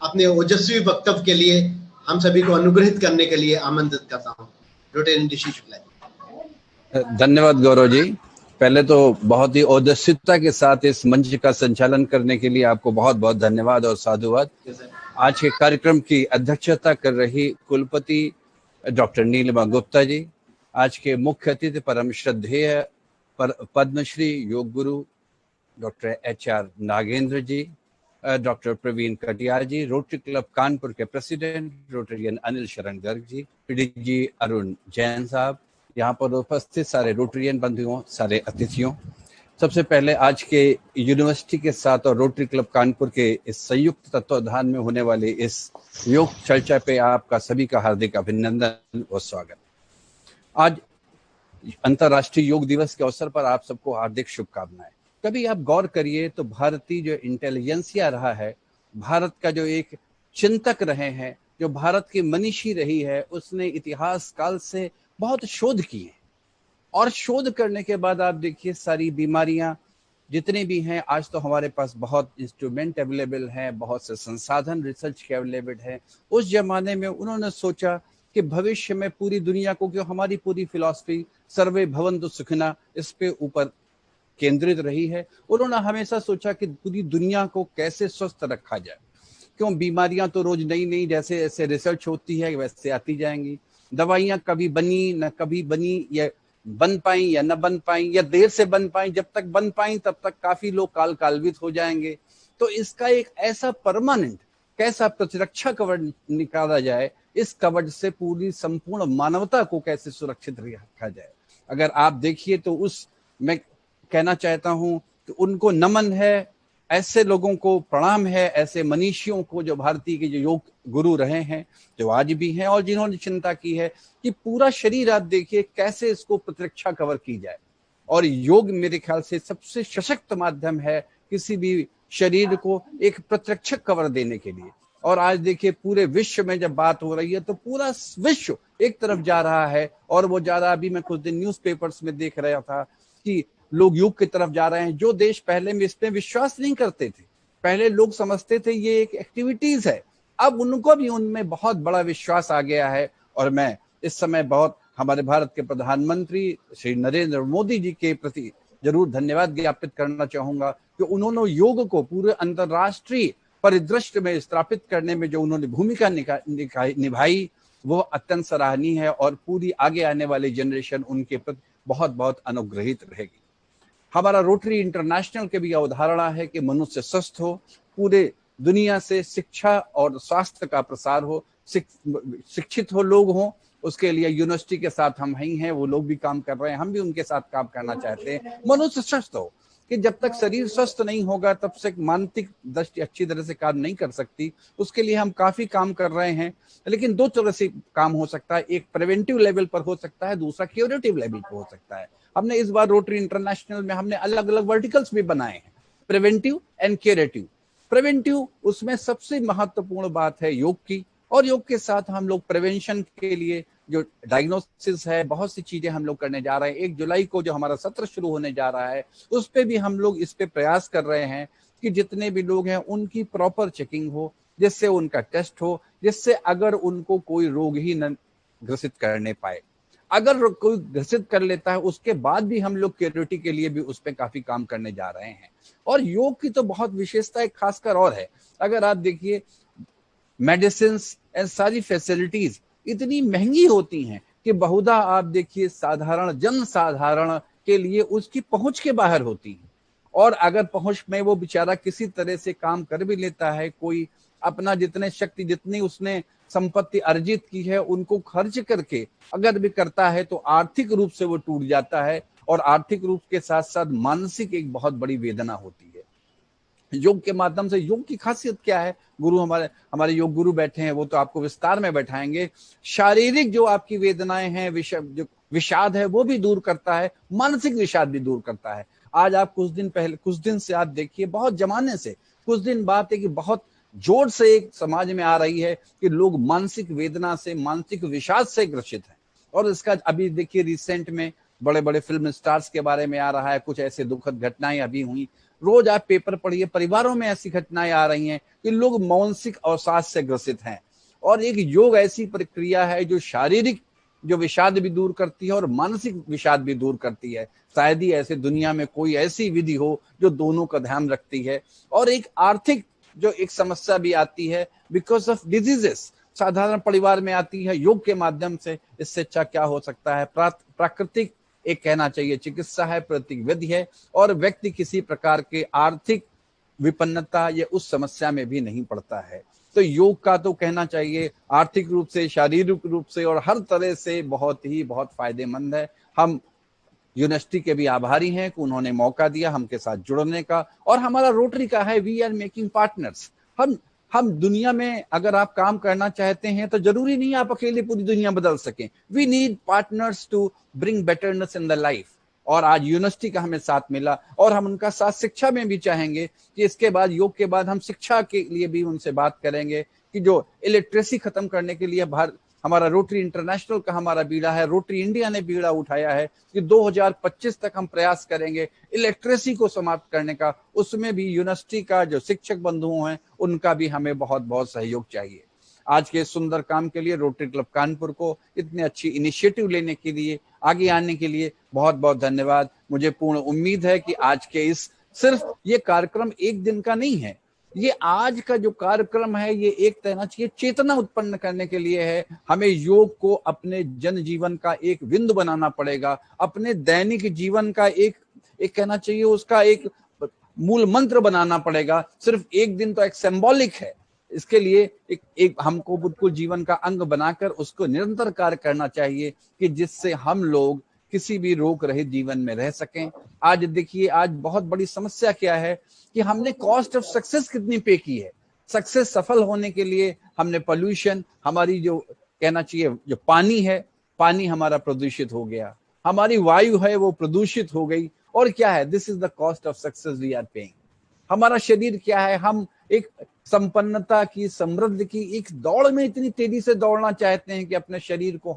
अपने ओजस्वी वक्तव्य के लिए हम सभी को अनुग्रहित करने के लिए आमंत्रित करता हूं। Rotarian DC Shukla ji. धन्यवाद गौरव जी। पहले तो बहुत ही ओजस्विता के साथ इस मंच का संचालन करने के लिए आपको बहुत बहुत धन्यवाद और साधुवाद। आज के कार्यक्रम की अध्यक्षता कर रही कुलपति डॉक्टर नीलिमा गुप्ता जी, आज के मुख्य अतिथि परम श्रद्धेय पद्मश्री योग गुरु डॉक्टर HR नागेंद्र जी, डॉक्टर प्रवीण कटियार जी, रोटरी क्लब कानपुर के प्रेसिडेंट रोटेरियन अनिल शरण गर्ग जी, PDG अरुण जैन साहब, यहाँ पर उपस्थित सारे रोटरियन बंधुओं, सारे अतिथियों, सबसे पहले आज के यूनिवर्सिटी के साथ और रोटरी क्लब कानपुर के इस संयुक्त तत्वाधान में होने वाले इस योग चर्चा पे आपका सभी का हार्दिक अभिनंदन और स्वागत। आज अंतर्राष्ट्रीय योग दिवस के अवसर पर आप सबको हार्दिक शुभकामनाएं। कभी आप गौर करिए तो भारतीय जो इंटेलिजेंसिया रहा है, भारत का जो एक चिंतक रहे हैं, जो भारत की मनीषी रही है, उसने इतिहास काल से बहुत शोध किए और शोध करने के बाद आप देखिए सारी बीमारियां जितनी भी हैं, आज तो हमारे पास बहुत इंस्ट्रूमेंट अवेलेबल हैं, बहुत से संसाधन रिसर्च के अवेलेबल हैं। उस जमाने में उन्होंने सोचा कि भविष्य में पूरी दुनिया को, क्यों हमारी पूरी फिलॉसफी सर्वे भवन्तु सुखिनः इस पे ऊपर केंद्रित रही है, उन्होंने हमेशा सोचा कि पूरी दुनिया को कैसे स्वस्थ रखा जाए। क्यों बीमारियां तो रोज नई नई जैसे जैसे रिसर्च होती है वैसे आती जाएंगी। दवाइयां कभी बनी न कभी बनी, या बन पाई या न बन पाई, या देर से बन पाई, जब तक बन पाई तब तक काफी लोग कालवित हो जाएंगे। तो इसका एक ऐसा परमानेंट कैसा प्रतिरक्षा कवच निकाला जाए, इस कवच से पूरी संपूर्ण मानवता को कैसे सुरक्षित रखा जाए। अगर आप देखिए तो उस मैं कहना चाहता हूं कि उनको नमन है, ऐसे लोगों को प्रणाम है, ऐसे मनीषियों को जो भारतीय के जो योग गुरु रहे हैं, जो आज भी हैं और जिन्होंने चिंता की है कि पूरा शरीर आप देखिए कैसे इसको प्रतिरक्षा कवर की जाए। और योग मेरे ख्याल से सबसे सशक्त माध्यम है किसी भी शरीर को एक प्रतिरक्षक कवर देने के लिए। और आज देखिए पूरे विश्व में जब बात हो रही है तो पूरा विश्व एक तरफ जा रहा है, और वो जा रहा, अभी मैं कुछ दिन न्यूज़पेपर्स में देख रहा था कि लोग योग की तरफ जा रहे हैं। जो देश पहले में इसमें विश्वास नहीं करते थे, पहले लोग समझते थे ये एक एक्टिविटीज है, अब उनको भी उनमें बहुत बड़ा विश्वास आ गया है। और मैं इस समय बहुत हमारे भारत के प्रधानमंत्री श्री नरेंद्र मोदी जी के प्रति जरूर धन्यवाद ज्ञापित करना चाहूंगा कि उन्होंने योग को पूरे अंतर्राष्ट्रीय परिदृश्य में स्थापित करने में जो उन्होंने भूमिका निभाई वो अत्यंत सराहनीय है, और पूरी आगे आने वाली जनरेशन उनके प्रति बहुत बहुत अनुग्रहित रहेगी। हमारा रोटरी इंटरनेशनल के भी अवधारणा है कि मनुष्य स्वस्थ हो, पूरे दुनिया से शिक्षा और स्वास्थ्य का प्रसार हो, शिक्षित हो लोग हों। उसके लिए यूनिवर्सिटी के साथ हम ही हैं, वो लोग भी काम कर रहे हैं, हम भी उनके साथ काम करना चाहते हैं। मनुष्य स्वस्थ हो, कि जब तक शरीर स्वस्थ नहीं होगा तब तक मानसिक दृष्टि अच्छी तरह से काम नहीं कर सकती। उसके लिए हम काफी काम कर रहे हैं, लेकिन दो तरह से काम हो सकता है, एक प्रिवेंटिव लेवल पर हो सकता है, दूसरा क्यूरेटिव लेवल पर हो सकता है। हमने इस बार रोटरी इंटरनेशनल में हमने अलग अलग वर्टिकल्स भी बनाए हैं, प्रिवेंटिव एंड क्यूरेटिव। प्रिवेंटिव उसमें सबसे महत्वपूर्ण बात है योग की, और योग के साथ हम लोग प्रिवेंशन के लिए जो डायग्नोसिस है, बहुत सी चीजें हम लोग करने जा रहे हैं। 1 जुलाई को जो हमारा सत्र शुरू होने जा रहा है उस पे भी हम लोग इस पे प्रयास कर रहे हैं कि जितने भी लोग हैं उनकी प्रॉपर चेकिंग हो, जिससे उनका टेस्ट हो, जिससे अगर उनको कोई रोग ही न ग्रसित करने पाए। अगर कोई ग्रसित कर लेता है उसके बाद भी हम लोग क्यूरिटी के लिए भी उस पर काफी काम करने जा रहे हैं। और योग की तो बहुत विशेषता एक खासकर और है, अगर आप देखिए मेडिसिन एंड सारी फैसिलिटीज इतनी महंगी होती हैं कि बहुधा आप देखिए साधारण जन साधारण के लिए उसकी पहुंच के बाहर होती है। और अगर पहुंच में वो बेचारा किसी तरह से काम कर भी लेता है, कोई अपना जितने शक्ति जितनी उसने संपत्ति अर्जित की है उनको खर्च करके अगर भी करता है तो आर्थिक रूप से वो टूट जाता है, और आर्थिक रूप के साथ साथ मानसिक एक बहुत बड़ी वेदना होती है। योग के माध्यम से, योग की खासियत क्या है, गुरु हमारे हमारे योग गुरु बैठे हैं, वो तो आपको विस्तार में बैठाएंगे। शारीरिक जो आपकी वेदनाएं हैं, जो विषाद है वो भी दूर करता है, मानसिक विषाद भी दूर करता है। आज आप कुछ दिन से आप देखिए, बहुत जमाने से कुछ दिन बात है कि बहुत जोर से एक समाज में आ रही है कि लोग मानसिक वेदना से, मानसिक विषाद से ग्रसित हैं। और इसका अभी देखिए रिसेंट में बड़े बड़े फिल्म स्टार्स के बारे में आ रहा है, कुछ ऐसे दुखद घटनाएं अभी हुई। रोज आप पेपर पढ़िए, परिवारों में ऐसी घटनाएं आ रही हैं कि लोग मानसिक अवसाद से ग्रसित हैं। और एक योग ऐसी प्रक्रिया है जो शारीरिक जो विषाद भी दूर करती है और मानसिक विषाद भी दूर करती है। शायद ही ऐसे दुनिया में कोई ऐसी विधि हो जो दोनों का ध्यान रखती है। और एक आर्थिक जो एक समस्या भी आती है बिकॉज ऑफ डिजीजेस, साधारण परिवार में आती है, योग के माध्यम से इससे अच्छा क्या हो सकता है। प्राकृतिक एक कहना चाहिए चिकित्सा है, प्राकृतिक विधि है, और व्यक्ति किसी प्रकार के आर्थिक विपन्नता या उस समस्या में भी नहीं पड़ता है। तो योग का तो कहना चाहिए आर्थिक रूप से, शारीरिक रूप से और हर तरह से बहुत फायदेमंद है। हम यूनिवर्सिटी के भी आभारी हैं कि उन्होंने मौका दिया हमके साथ जुड़ने का। और हमारा रोटरी का है, वी आर मेकिंग पार्टनर्स। हम दुनिया में अगर आप काम करना चाहते हैं तो जरूरी नहीं आप अकेले पूरी दुनिया बदल सकें। We need partners to bring betterness in the life. और आज यूनिवर्सिटी का हमें साथ मिला और हम उनका साथ शिक्षा में भी चाहेंगे कि इसके बाद, योग के बाद, हम शिक्षा के लिए भी उनसे बात करेंगे कि जो इलिटरेसी खत्म करने के लिए हमारा रोटरी इंटरनेशनल का हमारा बीड़ा है, रोटरी इंडिया ने बीड़ा उठाया है कि 2025 तक हम प्रयास करेंगे इलेक्ट्रेसी को समाप्त करने का। उसमें भी यूनिवर्सिटी का जो शिक्षक बंधुओं हैं उनका भी हमें बहुत बहुत सहयोग चाहिए। आज के सुंदर काम के लिए रोटरी क्लब कानपुर को इतनी अच्छी इनिशिएटिव लेने के लिए, आगे आने के लिए बहुत बहुत धन्यवाद। मुझे पूर्ण उम्मीद है कि आज के इस सिर्फ ये कार्यक्रम एक दिन का नहीं है, ये आज का जो कार्यक्रम है ये एक कहना चाहिए चेतना उत्पन्न करने के लिए है। हमें योग को अपने जनजीवन का एक बिंदु बनाना पड़ेगा, अपने दैनिक जीवन का एक कहना चाहिए उसका एक मूल मंत्र बनाना पड़ेगा। सिर्फ एक दिन तो एक सिंबॉलिक है, इसके लिए एक हमको बिल्कुल जीवन का अंग बनाकर उसको निरंतर कार्य करना चाहिए कि जिससे हम लोग किसी भी रोग रहित जीवन में रह सकें। आज देखिए, आज बहुत बड़ी समस्या क्या है कि हमने कॉस्ट ऑफ सक्सेस कितनी पे की है। सक्सेस सफल होने के लिए हमने पोल्यूशन, हमारी जो कहना चाहिए जो पानी है, पानी हमारा प्रदूषित हो गया, हमारी वायु है वो प्रदूषित हो गई। और क्या है, this is the cost of success we are paying. हमारा शरीर क्या है, हम एक संपन्नता की, समृद्धि की एक दौड़ में इतनी तेजी से दौड़ना चाहते हैं कि अपने शरीर को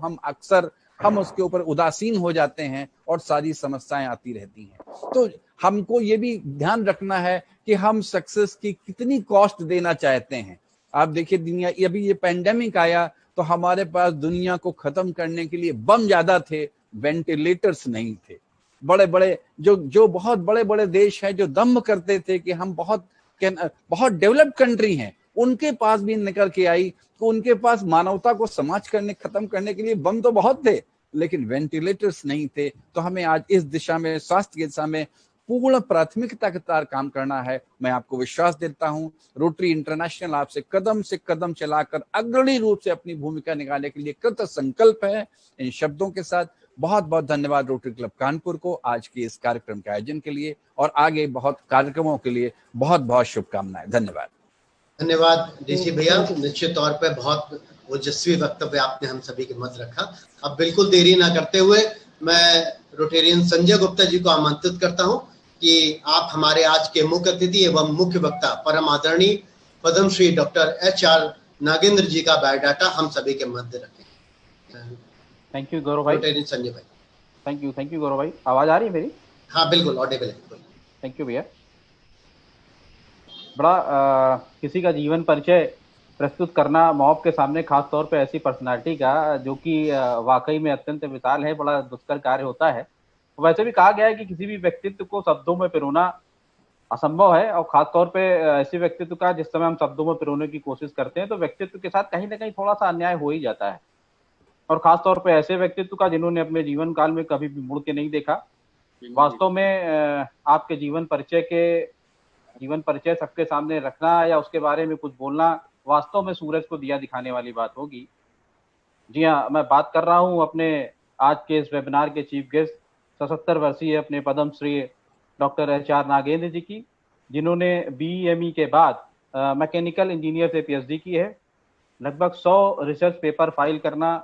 हम उसके ऊपर उदासीन हो जाते हैं और सारी समस्याएं आती रहती हैं। तो हमको ये भी ध्यान रखना है कि हम सक्सेस की कितनी कॉस्ट देना चाहते हैं। आप देखिए दुनिया, अभी ये पैंडेमिक आया तो हमारे पास दुनिया को खत्म करने के लिए बम ज्यादा थे, वेंटिलेटर्स नहीं थे। बड़े बड़े जो बहुत बड़े बड़े देश हैं जो दम्भ करते थे कि हम बहुत डेवलप्ड कंट्री हैं, उनके पास भी निकल के आई तो उनके पास मानवता को खत्म करने के लिए बम तो बहुत थे लेकिन वेंटिलेटर्स नहीं थे। तो हमें आज इस दिशा में, स्वास्थ्य की दिशा में पूर्ण प्राथमिकता के साथ काम करना है। मैं आपको विश्वास देता हूं रोटरी इंटरनेशनल आपसे कदम से कदम चलाकर अग्रणी रूप से अपनी भूमिका निभाने के लिए कृत संकल्प है। इन शब्दों के साथ बहुत बहुत धन्यवाद रोटरी क्लब कानपुर को आज के इस कार्यक्रम के आयोजन के लिए, और आगे बहुत कार्यक्रमों के लिए बहुत बहुत शुभकामनाएं। धन्यवाद। धन्यवाद डीसी भैया, निश्चित तौर पे बहुत ओजस्वी वक्तव्य आपने हम सभी के मत रखा। अब बिल्कुल देरी ना करते हुए मैं रोटेरियन संजय गुप्ता जी को आमंत्रित करता हूं कि आप हमारे आज के मुख्य अतिथि एवं मुख्य वक्ता परम आदरणीय पद्मश्री डॉक्टर HR नागेंद्र जी का बायोडाटा हम सभी के मध्य रखें। थैंक यू गौरव भाई। रोटेरियन संजय भाई। थैंक यू गौरव भाई। आवाज आ रही है मेरी? हाँ बिल्कुल ऑडिबल है। थैंक यू भैया। बड़ा किसी का जीवन परिचय प्रस्तुत करना मॉब के सामने, खास तौर पे ऐसी पर्सनालिटी का जो कि वाकई में अत्यंत विशाल है, बड़ा दुष्कर कार्य होता है। वैसे भी कहा गया है कि किसी भी व्यक्तित्व को शब्दों में पिरोना असंभव है, और खास तौर पे ऐसे व्यक्तित्व का जिस समय हम शब्दों में पिरोने की कोशिश करते हैं तो व्यक्तित्व के साथ कहीं ना कहीं थोड़ा सा अन्याय हो ही जाता है। और खास तौर पे ऐसे व्यक्तित्व का जिन्होंने अपने जीवन काल में कभी भी मुड़ के नहीं देखा। वास्तव में आपके जीवन परिचय सबके सामने रखना या उसके बारे में कुछ बोलना वास्तव में सूरज को दिया दिखाने वाली बात होगी। जी हाँ, मैं बात कर रहा हूँ अपने आज के इस वेबिनार के चीफ गेस्ट 77 वर्षीय अपने पद्मश्री डॉक्टर HR नागेंद्र जी की, जिन्होंने BEME के बाद मैकेनिकल इंजीनियर से PhD की है। लगभग 100 रिसर्च पेपर फाइल करना,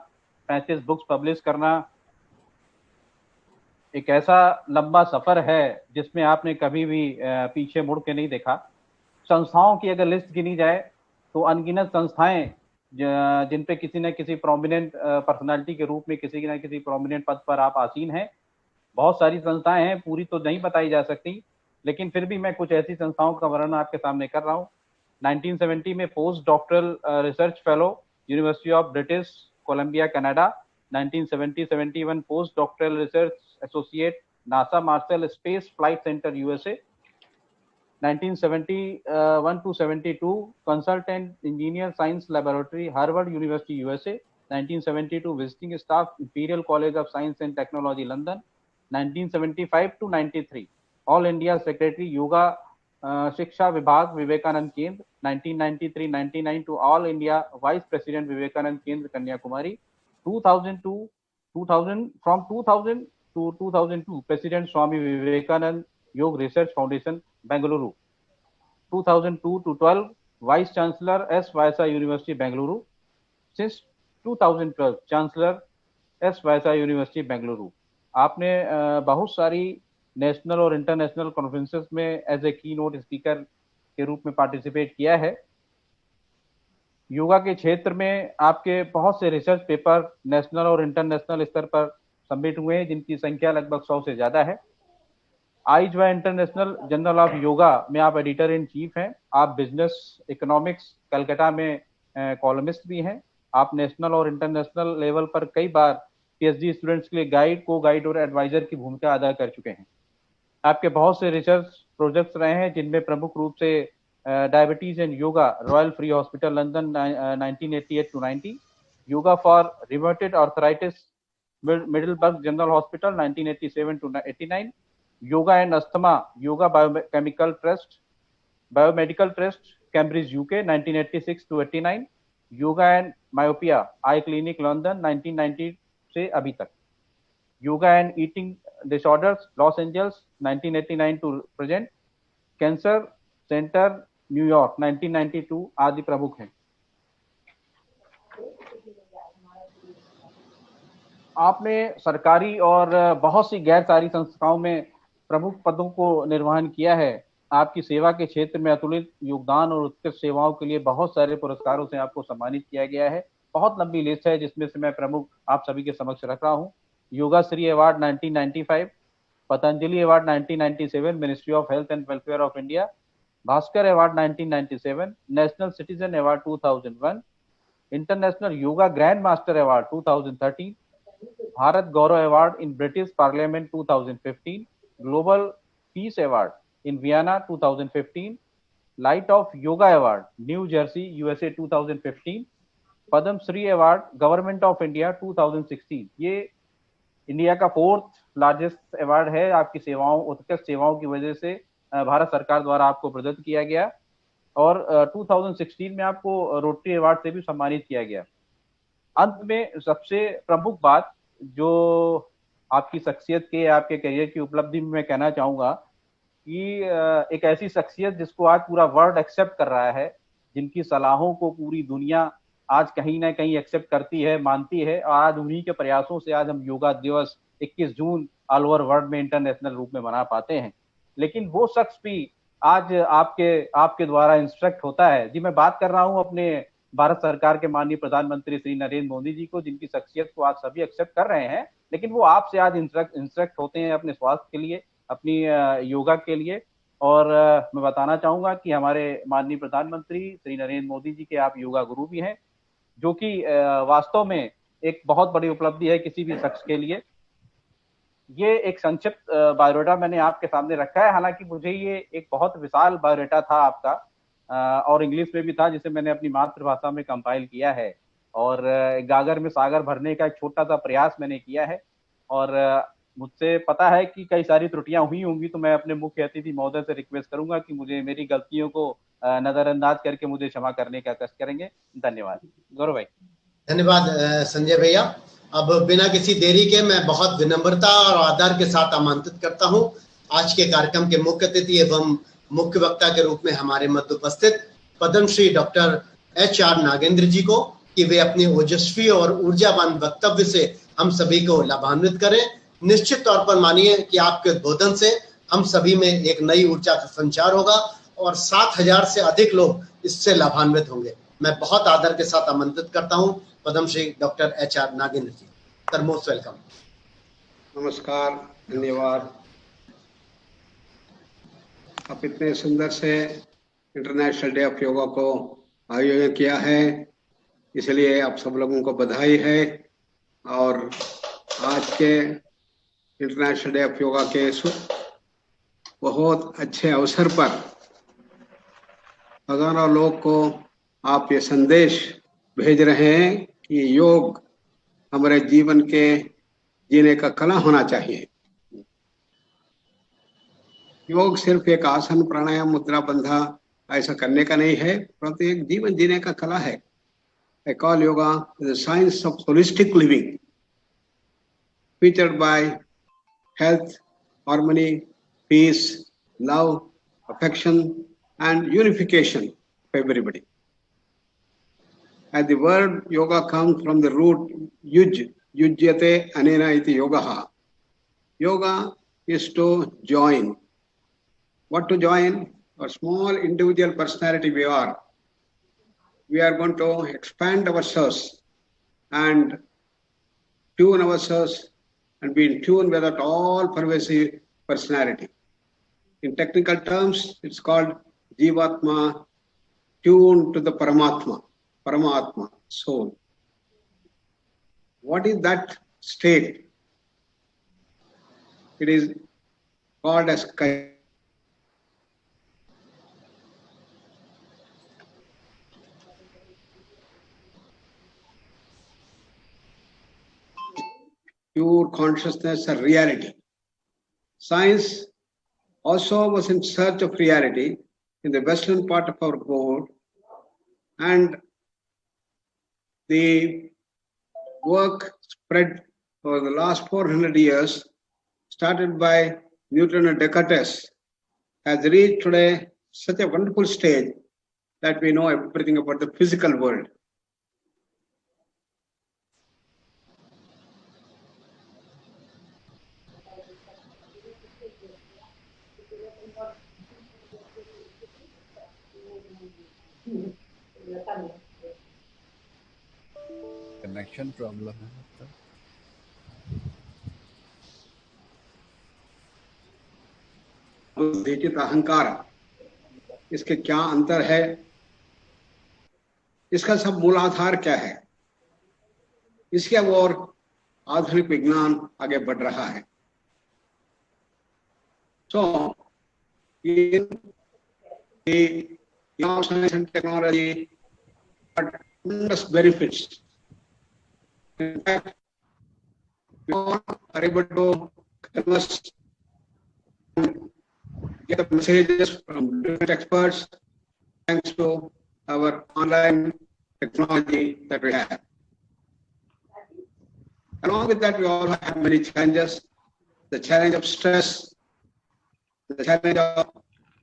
35 बुक्स पब्लिश करना, एक ऐसा लंबा सफर है जिसमें आपने कभी भी पीछे मुड़ के नहीं देखा। संस्थाओं की अगर लिस्ट गिनी जाए तो अनगिनत संस्थाएं जिन पे किसी न किसी प्रोमिनेंट पर्सनालिटी के रूप में किसी न किसी प्रोमिनेंट पद पर आप आसीन हैं। बहुत सारी संस्थाएं हैं, पूरी तो नहीं बताई जा सकती, लेकिन फिर भी मैं कुछ ऐसी संस्थाओं का वर्णन आपके सामने कर रहा हूँ। 1970 में post doctoral research fellow, university of British Columbia, Canada. 1970-71 post doctoral research associate, NASA Marshall Space Flight Center, USA। 1971-72 consultant engineer science laboratory, Harvard University, USA। 1972 visiting staff, Imperial College of Science and Technology, London। 1975-93 All India Secretary, Yoga Shiksha Vibhag, Vivekanand Kendra। 1993-99 to All India Vice President, Vivekanand Kendra, Kanyakumari। 2000 to 2002 President, Swami Vivekanand Yoga Research Foundation, Bengaluru। 2002 to 12 Vice Chancellor, S. Vyasa University, Bengaluru। Since 2012 Chancellor, S. Vyasa University, Bengaluru। आपने बहुत सारी national और international conferences में as a की note speaker के रूप में participate किया है। योगा के क्षेत्र में आपके बहुत से रिसर्च पेपर नेशनल और इंटरनेशनल स्तर पर सबमिट हुए हैं, जिनकी संख्या लगभग 100 से ज्यादा है। आइज व इंटरनेशनल जर्नल ऑफ योगा में आप एडिटर इन चीफ हैं। आप बिजनेस इकोनॉमिक्स कलकत्ता में कॉलमिस्ट भी हैं। आप नेशनल और इंटरनेशनल लेवल पर कई बार PhD स्टूडेंट्स के लिए गाइड, को गाइड और एडवाइजर की भूमिका अदा कर चुके हैं। आपके बहुत से रिसर्च प्रोजेक्ट्स रहे हैं, जिनमें प्रमुख रूप से diabetes and yoga, royal free hospital, London, 1988-90। Yoga for reverted arthritis, Middleburg general hospital, 1987-89। Yoga and asthma, yoga biomedical trust, Cambridge, UK, 1986-89। Yoga and myopia, eye clinic, London, 1990 से अभी तक। Yoga and eating disorders, Los Angeles, 1989 to present. Cancer centre, न्यूयॉर्क, 1992 आदि प्रमुख हैं। आपने सरकारी और बहुत सी गैर सरकारी संस्थाओं में प्रमुख पदों को निर्वहन किया है। आपकी सेवा के क्षेत्र में अतुलित योगदान और उत्कृष्ट सेवाओं के लिए बहुत सारे पुरस्कारों से आपको सम्मानित किया गया है। बहुत लंबी लिस्ट है, जिसमें से मैं प्रमुख आप सभी के समक्ष रख रहा हूँ। Yoga Shri award 1995, Patanjali award 1997, ministry of health and welfare of India. Bhaskar award 1997, national citizen award 2001, international yoga grand master award 2013, Bharat Gaurav award in British parliament 2015, global peace award in Vienna 2015, light of yoga award new Jersey, USA, 2015, Padma Shri award government of India 2016। ये India का 4th largest award है। आपकी सेवाओं, उत्कृष्ट सेवाओं की वजह से भारत सरकार द्वारा आपको प्रदत्त किया गया, और 2016 में आपको रोटरी अवार्ड से भी सम्मानित किया गया। अंत में सबसे प्रमुख बात जो आपकी शख्सियत के, आपके करियर की उपलब्धि में मैं कहना चाहूँगा कि एक ऐसी शख्सियत जिसको आज पूरा वर्ल्ड एक्सेप्ट कर रहा है, जिनकी सलाहों को पूरी दुनिया आज कहीं ना कहीं एक्सेप्ट करती है, मानती है, और आज उन्हीं के प्रयासों से आज हम योगा दिवस 21 जून ऑल ओवर वर्ल्ड में इंटरनेशनल रूप में मना पाते हैं। लेकिन वो शख्स भी आज आपके द्वारा इंस्ट्रक्ट होता है। जी, मैं बात कर रहा हूँ अपने भारत सरकार के माननीय प्रधानमंत्री श्री नरेंद्र मोदी जी को, जिनकी शख्सियत को आज सभी एक्सेप्ट कर रहे हैं, लेकिन वो आपसे आज इंस्ट्रक्ट होते हैं अपने स्वास्थ्य के लिए, अपनी योगा के लिए। और मैं बताना चाहूंगा कि हमारे माननीय प्रधानमंत्री श्री नरेंद्र मोदी जी के आप योगा गुरु भी हैं, जो कि वास्तव में एक बहुत बड़ी उपलब्धि है किसी भी शख्स के लिए। ये एक संक्षिप्त बायोडाटा मैंने आपके सामने रखा है। हालांकि मुझे ये एक बहुत विशाल बायोडाटा था आपका, और इंग्लिश में भी था, जिसे मैंने अपनी मातृभाषा में कंपाइल किया है, और गागर में सागर भरने का एक छोटा सा प्रयास मैंने किया है। और मुझसे पता है कि कई सारी त्रुटियां हुई होंगी, तो मैं अपने मुख्य अतिथि महोदय से रिक्वेस्ट करूंगा कि मुझे मेरी गलतियों को नजरअंदाज करके मुझे क्षमा करने का कष्ट करेंगे। धन्यवाद। गौरव भाई। धन्यवाद संजय भैया। अब बिना किसी देरी के मैं बहुत विनम्रता और आदर के साथ आमंत्रित करता हूं आज के कार्यक्रम के मुख्य अतिथि एवं मुख्य वक्ता के रूप में हमारे मध्य उपस्थित पद्मश्री डॉक्टर HR नागेंद्र जी को कि वे अपने ओजस्वी और ऊर्जावान वक्तव्य से हम सभी को लाभान्वित करें। निश्चित तौर पर मानिए कि आपके उद्बोधन से हम सभी में एक नई ऊर्जा का संचार होगा और 7,000 से अधिक लोग इससे लाभान्वित होंगे। मैं बहुत आदर के साथ आमंत्रित करता हूं Padmashri doctor HR Nagendra ji. Sir, most welcome. नमस्कार, धन्यवाद। आप इतने सुंदर से इंटरनेशनल डे ऑफ योगा को आयोजन किया है, इसलिए आप सब लोगों को बधाई है। और आज के इंटरनेशनल डे ऑफ योगा के बहुत अच्छे अवसर पर हजारों लोग को आप ये संदेश भेज रहे हैं कि योग हमारे जीवन के जीने का कला होना चाहिए। योग सिर्फ एक आसन, प्राणायाम, मुद्रा, बंधा ऐसा करने का नहीं है, परंतु एक जीवन जीने का कला है। I call yoga the science of holistic living, featured by health, harmony, peace, love, affection, and unification of everybody. And the word yoga comes from the root yuj, yujyate anena iti yogaha. Yoga is to join. What to join? A small individual personality we are. We are going to expand ourselves and tune ourselves and be in tune with that all-pervasive personality. In technical terms, it's called Jivatma, tuned to the Paramatma, soul. What is that state? It is called as pure consciousness or reality. Science also was in search of reality in the western part of our globe, and the work spread over the last 400 years, started by Newton and Descartes, has reached today such a wonderful stage that we know everything about the physical world. Connection problem है देखिए अहंकार, इसके क्या अंतर है, इसका सब मूल आधार क्या है, इसके और आधुनिक विज्ञान आगे बढ़ रहा है। So in the science and technology are tremendous benefits. In fact, we all are able to converse and get the messages from different experts thanks to our online technology that we have. Along with that, we all have many challenges. The challenge of stress, the challenge of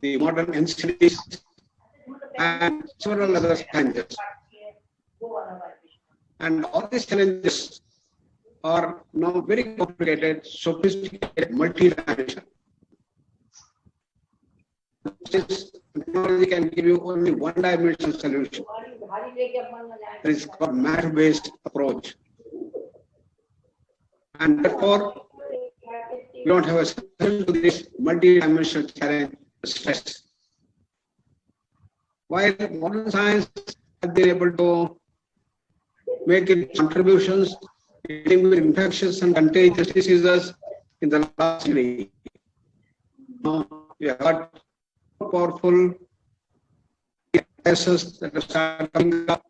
the modern NCDs, and several other challenges. And all these challenges are now very complicated, sophisticated, multi-dimensional. Technology can give you only one-dimensional solution. It is called matter-based approach. And therefore, we don't have a solution to this multi-dimensional challenge, stress. While modern science has been able to make its contributions dealing with infectious and contagious diseases in the last century, now we have got powerful viruses that have started coming up,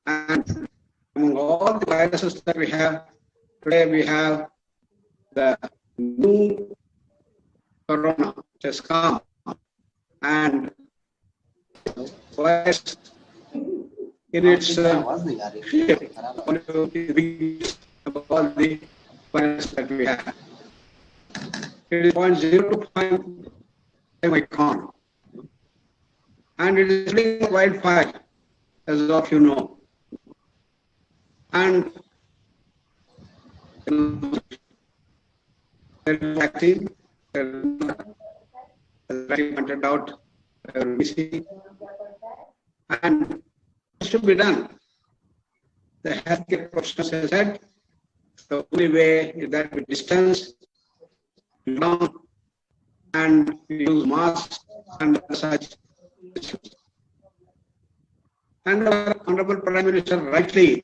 and among all the viruses that we have today, we have the new corona, which has come, and virus in its shape, one of the biggest of all the viruses that we have. It is 0.02 micron, and it is spreading wildfire, as of you know. And there is vaccine, as I pointed out, and it should be done. The healthcare professionals have said the only way is that we distance, down, and we use masks and such. And our Honorable Prime Minister rightly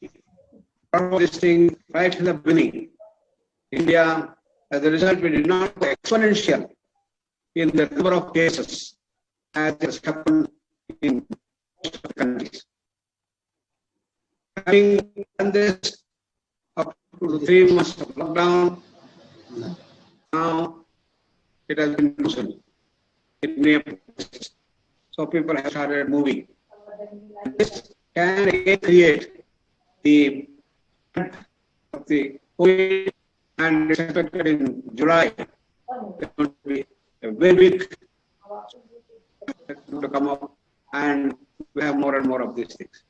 brought this thing right in the beginning. India, as a result, we did not go exponential in the number of cases as has happened in most countries. Having done this up to 3 months of lockdown, now it has been loosened in many places. So people have started moving. This can again create the of the COVID, and it's expected in July. It's going to be a very big to come up, and we have more and more of these things.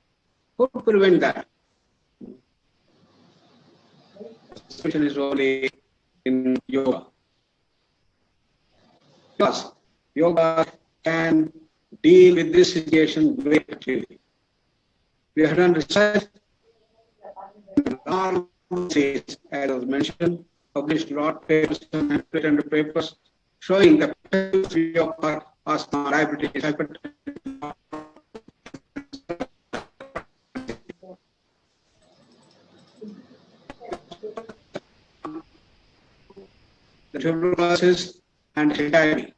Who to prevent that? The solution is only in yoga. Plus, yoga can deal with this situation very effectively. We have done research, as was mentioned, published a lot of papers and papers showing the free of asthma, diabetes, hypertension. The tuberculosis and HIV.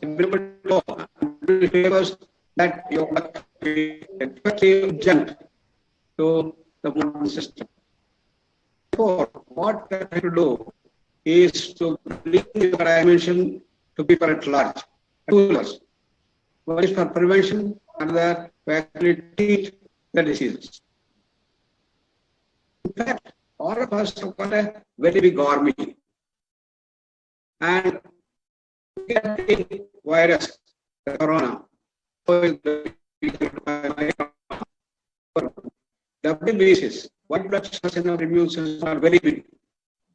Everybody knows that yoga is an effective junk to the modern system. Therefore, what we are trying to do is to bring the dimension to people at large. Two levels. One is for prevention, another to actually treat the diseases. In fact, all of us have got a very big army. And the virus, the corona, double basis, white blood cells in our immune system are very big,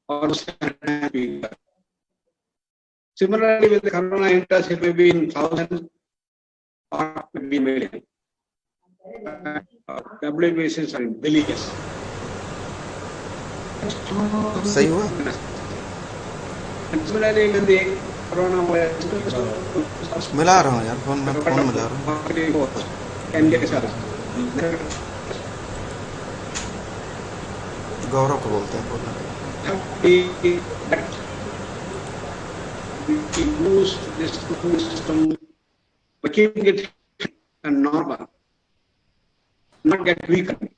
almost big. Similarly, with the corona enters, it may be in thousands or maybe million. Double basis are in billions. सही हुआ And similarly, when the coronavirus मिला रहा हूँ यार phone में मिला रहा हूँ गौरव को बोलते हैं बोलना we use this system by keeping it normal, not get weakened.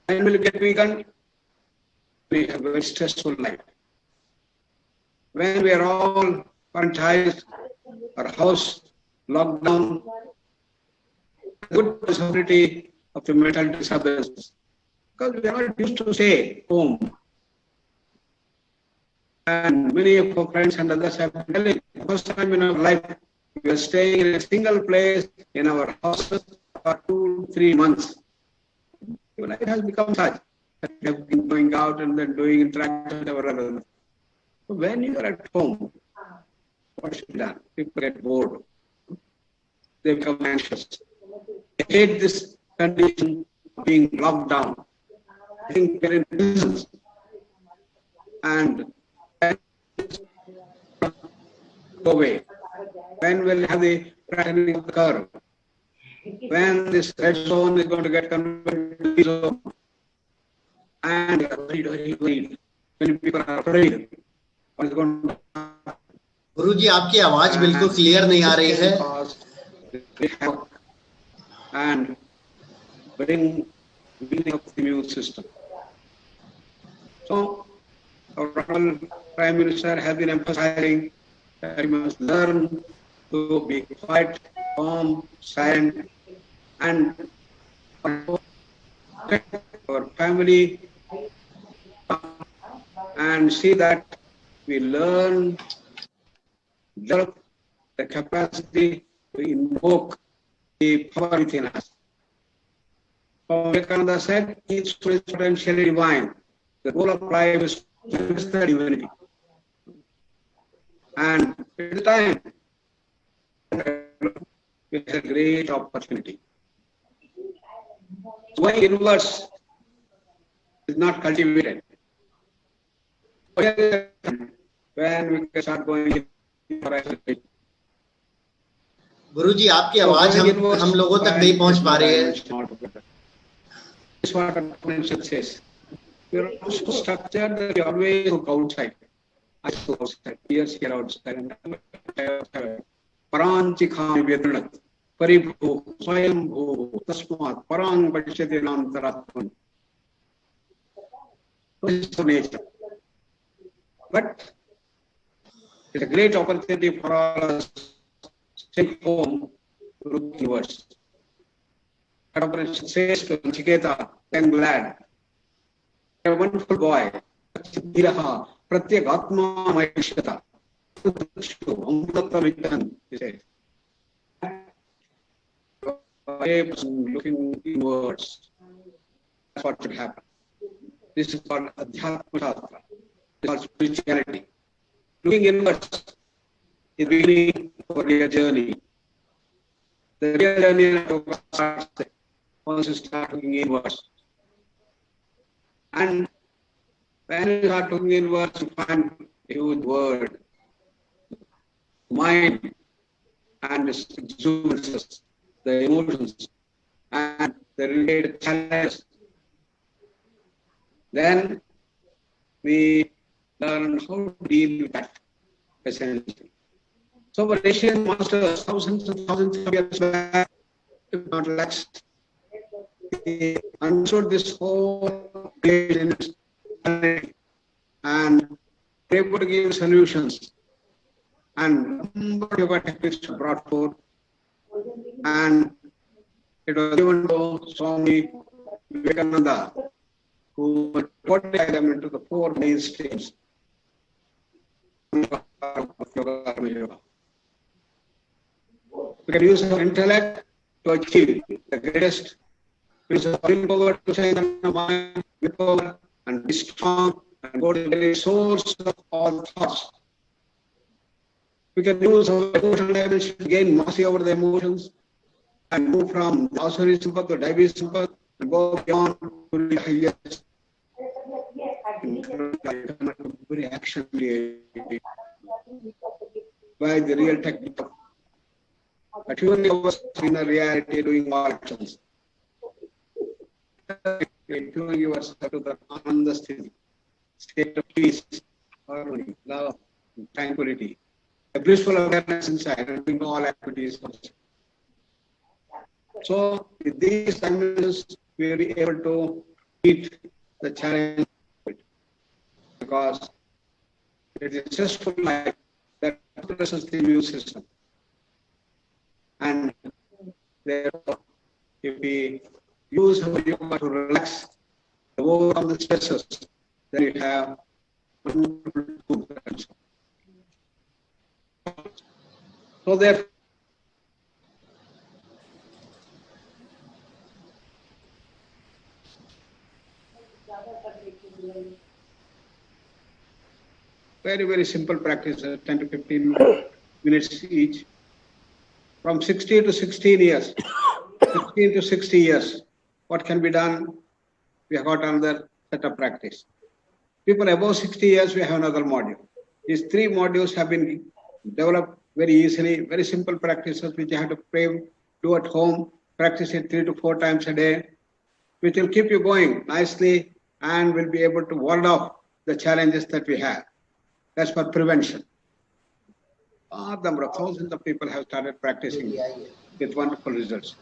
And will get weakened, we have a very stressful life. When we are all quarantined, our house locked down, good possibility of the mental disturbance, because we are not used to stay home. And many of our friends and others have been telling, the first time in our life, we are staying in a single place in our houses for 2-3 months. Even it has become such. We have been going out and then doing interactions or whatever. So when you are at home, what should be done? People get bored. They become anxious. They hate this condition of being locked down. I think they're in prisons. And go away. When will have the flattening of the curve? When this red zone is going to get converted to the zone? And they are very worried. Many people are afraid. What is going to happen? गुरुजी आपकी आवाज बिल्कुल clear नहीं आ रही है and bring building of the immune system. So our Prime Minister has been emphasizing that we must learn to be quiet, calm, silent, and protect our family, and see that we learn the the capacity to invoke the power within us. Vivekananda said, each soul is potentially divine. The goal of life is to manifest the divinity. And at the time, it's a great opportunity. Why universe is not cultivated? When we can start going for isolation. गुरुजी आपकी आवाज हम लोगों तक नहीं पहुंच पा रही है. This what exponential says. We are so structured that we always look outside. I go outside, ears here outside. Paranchikhani vedranat, paribhu, swayambhu, tasmat, parang pashyati nantaratman. This is nature. But it's a great opportunity for us to stay home to the universe. That operation says to Chiketa, I'm glad. A wonderful boy. Viraha, Pratyek Atma Maishata. He says. Looking inwards. That's what should happen. This is called Adhyatma Shastra. This is called spirituality. Looking inwards is beginning for your journey. The real journey starts once you start looking inwards. And when you start looking inwards, you find a huge word, mind, and the exuberances, the emotions, and the related challenges. Then we learn how to deal with that essentially. So, our Asian masters, thousands and thousands of years back, if not less, they understood this whole and they able to give solutions. And number of yoga techniques brought forth, and it was given to Swami Vivekananda, who put them into the four mainstays of yoga. We can use our intellect to achieve the greatest. Use our willpower to strengthen the mind, willpower, and be strong and go to the very source of all thoughts. We can use our emotional dimension to gain mastery over the emotions and move from Asuri Sampath to Daivi Sampath and go beyond to the highest. Very action by the real technique of attuning ourselves in a reality, doing all actions. Attuning yourself to the Ananda state of peace, harmony, love, tranquility, a blissful awareness inside, and doing all activities. So, with these dimensions, we will be able to meet the challenge because it is just for life that addresses the immune system. And therefore, if we use our yoga to relax, to overcome the stresses, then we have wonderful good. So therefore, very, very simple practice, 10 to 15 minutes each. From 60 to 16 years, 16 to 60 years, what can be done? We have got another set of practice. People above 60 years, we have another module. These three modules have been developed very easily, very simple practices which you have to pray, do at home, practice it 3 to 4 times a day, which will keep you going nicely and will be able to ward off the challenges that we have. That's for prevention. A number of thousands of people have started practicing with wonderful results.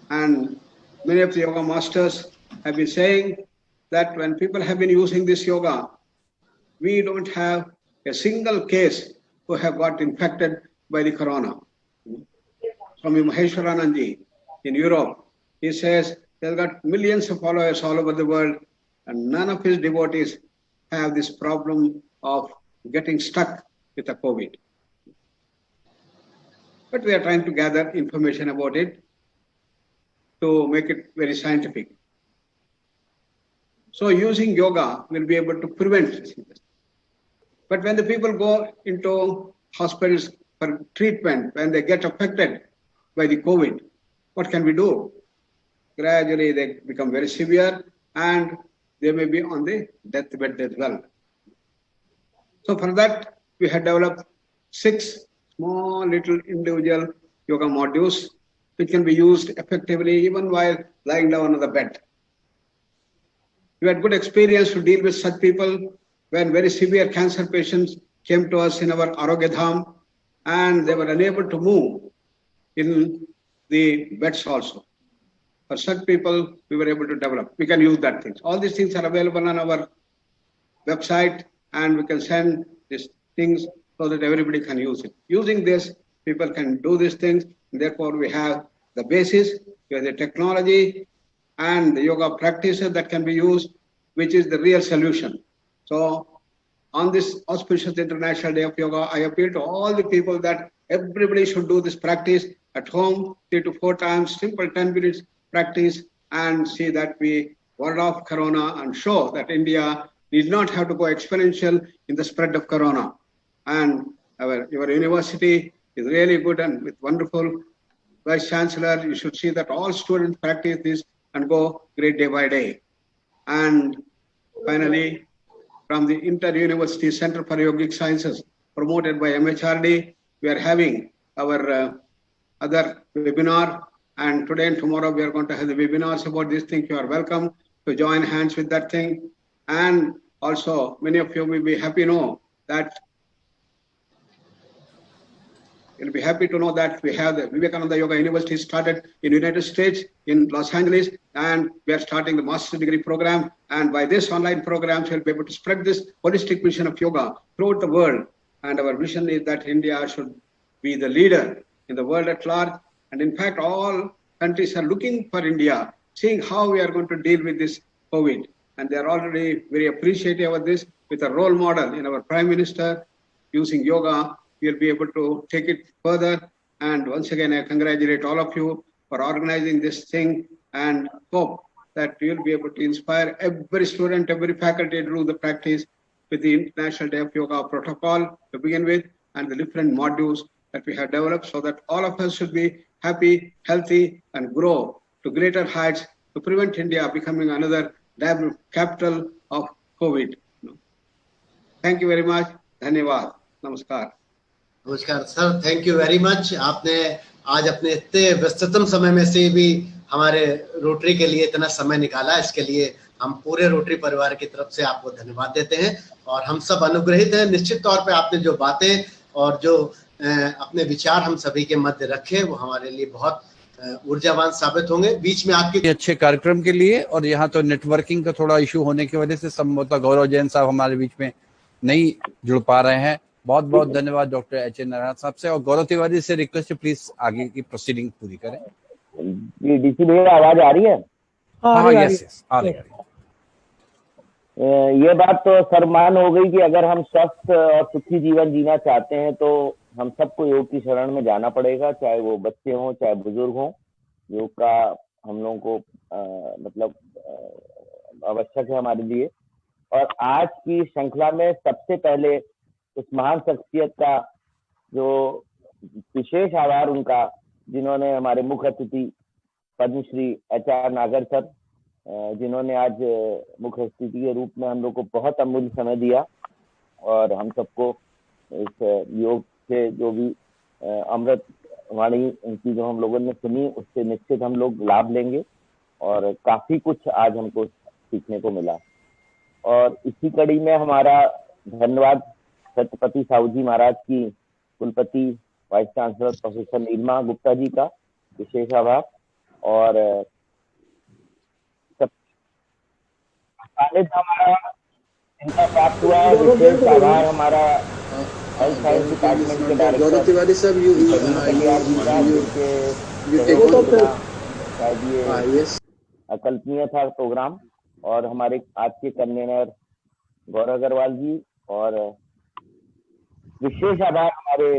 And many of the yoga masters have been saying that when people have been using this yoga, we don't have a single case who have got infected by the corona. Swami Maheshwaranandji in Europe, he says they've got millions of followers all over the world, and none of his devotees have this problem of getting stuck with the COVID. but we are trying to gather information about it to make it very scientific. So using yoga will be able to prevent this. But when the people go into hospitals for treatment, when they get affected by the COVID, what can we do? Gradually they become very severe and they may be on the deathbed as well. So for that, we had developed 6 small little individual yoga modules which can be used effectively even while lying down on the bed. We had good experience to deal with such people when very severe cancer patients came to us in our Arogya Dham and they were unable to move in the beds also. For such people, we were able to develop. We can use that things. All these things are available on our website and we can send these things so that everybody can use it. Using this, people can do these things. Therefore, we have the basis, we have the technology and the yoga practices that can be used, which is the real solution. So on this auspicious International Day of Yoga, I appeal to all the people that everybody should do this practice at home 3 to 4 times, simple 10 minutes practice, and see that we ward off Corona and show that India need not have to go exponential in the spread of Corona. And your university is really good and with wonderful Vice Chancellor. You should see that all students practice this and go great day by day. And finally, from the Inter-University Center for Yogic Sciences, promoted by MHRD, we are having our other webinar. And today and tomorrow, we are going to have the webinars about this thing. You are welcome to join hands with that thing. And also, many of you will be happy to know that you'll be happy to know that we have the Vivekananda Yoga University started in United States, in Los Angeles, and we are starting the master's degree program. And by this online program, we'll be able to spread this holistic mission of yoga throughout the world. And our vision is that India should be the leader in the world at large. And in fact, all countries are looking for India, seeing how we are going to deal with this COVID. And they are already very appreciative of this with a role model in our Prime Minister using yoga. We'll be able to take it further. And once again, I congratulate all of you for organizing this thing and hope that you'll be able to inspire every student, every faculty to do the practice with the International Day of Yoga protocol to begin with and the different modules that we have developed so that all of us should be happy, healthy, and grow to greater heights to prevent India becoming another capital of COVID. Thank you very much. Dhanyavad. Namaskar. नमस्कार sir, thank you very much. आपने आज अपने इतने व्यस्ततम समय में से भी हमारे रोटरी के लिए इतना समय निकाला, इसके लिए हम पूरे रोटरी परिवार की तरफ से आपको धन्यवाद देते हैं। और हम सब अनुग्रहित हैं। निश्चित तौर पे आपने जो बातें और जो अपने विचार हम सभी के मध्य रखे वो हमारे लिए बहुत ऊर्जावान साबित होंगे। बीच में आपके अच्छे कार्यक्रम के लिए, और यहाँ तो नेटवर्किंग का थोड़ा इशू होने की वजह से संभवतः गौरव जैन साहब हमारे बीच में नहीं जुड़ पा रहे हैं। बहुत बहुत धन्यवाद डॉक्टर एच.एन. नारायण साहब से। और गौरव तिवारी से रिक्वेस्ट है प्लीज आगे की प्रोसीडिंग पूरी करें। जी डीसी भैया, आवाज आ रही है? हाँ, यस, आ रही है। ये बात तो सरमान हो गई कि अगर हम स्वस्थ और सुखी जीवन जीना चाहते हैं तो हम सबको योग की शरण में जाना पड़ेगा, चाहे वो बच्चे हों चाहे बुजुर्ग हों। योग का हम लोगों को मतलब आवश्यक है हमारे लिए। और आज की श्रृंखला में सबसे पहले उस महान शख्सियत का जो विशेष आभार उनका, जिन्होंने हमारे मुख्य अतिथि पद्मश्री एच.आर. नागर सर, जिन्होंने आज मुख्य अतिथि के रूप में हम लोग को बहुत अमूल्य समय दिया और हम सबको इस योग से जो भी अमृत वाणी उनकी जो हम लोगों ने सुनी उससे निश्चित हम लोग लाभ लेंगे और काफी कुछ आज हमको सीखने को मिला। और इसी कड़ी में हमारा धन्यवाद छत्रपति साहू जी महाराज की कुलपति vice chancellor professor Neelima Gupta ji का विशेष आभार। और हमारा इनका प्राप्त हुआ विशेष आभार हमारा हेल्थ साइंस डिपार्टमेंट के डायरेक्टर तिवारी साहब, ये अकल्पनीय था प्रोग्राम। और हमारे आज के कन्वीनर गौरव अग्रवाल जी, और विशेष आभार हमारे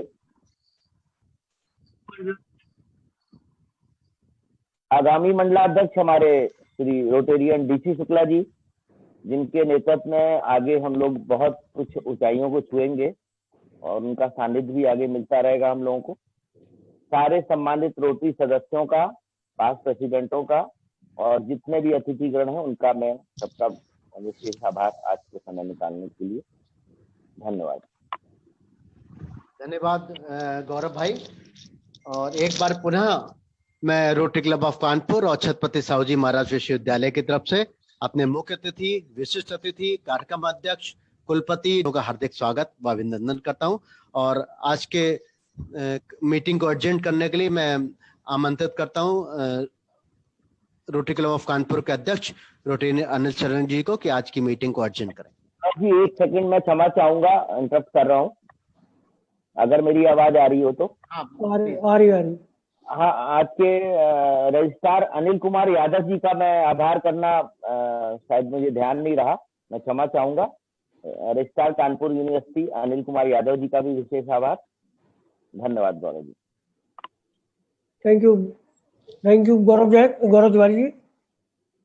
आगामी मंडलाध्यक्ष हमारे श्री रोटेरियन डीसी शुक्ला जी, जिनके नेतृत्व में आगे हम लोग बहुत कुछ ऊंचाइयों को छुएंगे और उनका सानिध्य भी आगे मिलता रहेगा हम लोगों को। सारे सम्मानित रोटरी सदस्यों का, पास प्रेसिडेंटों का और जितने भी अतिथिगण हैं उनका मैं सबका विशेष आभार आज के समय निकालने के लिए। धन्यवाद। धन्यवाद गौरव भाई। और एक बार पुनः मैं रोटरी क्लब ऑफ कानपुर और छत्रपति साहू जी महाराज विश्वविद्यालय की तरफ से अपने मुख्य अतिथि, विशिष्ट अतिथि, कार्यक्रम अध्यक्ष, कुलपति का हार्दिक स्वागत व अभिनंदन करता हूं। और आज के मीटिंग को एजेंट करने के लिए मैं आमंत्रित करता हूं रोटरी क्लब ऑफ कानपुर के अध्यक्ष रोटरी अनिल शरण जी को कि आज की मीटिंग को एजेंट करें। जी एक सेकंड मैं क्षमा चाहूंगा, इंटरप्ट कर रहा हूं, अगर मेरी आवाज आ रही हो तो। आ रही। हाँ, आज के रजिस्ट्रार अनिल कुमार यादव जी का मैं आभार करना शायद मुझे ध्यान नहीं रहा, मैं क्षमा चाहूंगा। रजिस्ट्रार कानपुर यूनिवर्सिटी अनिल कुमार यादव जी का भी विशेष आभार। धन्यवाद गौरव जी। थैंक यू गौरव तिवारी जी।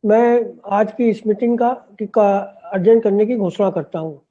मैं आज की इस मीटिंग का एजेंट करने की घोषणा करता हूँ।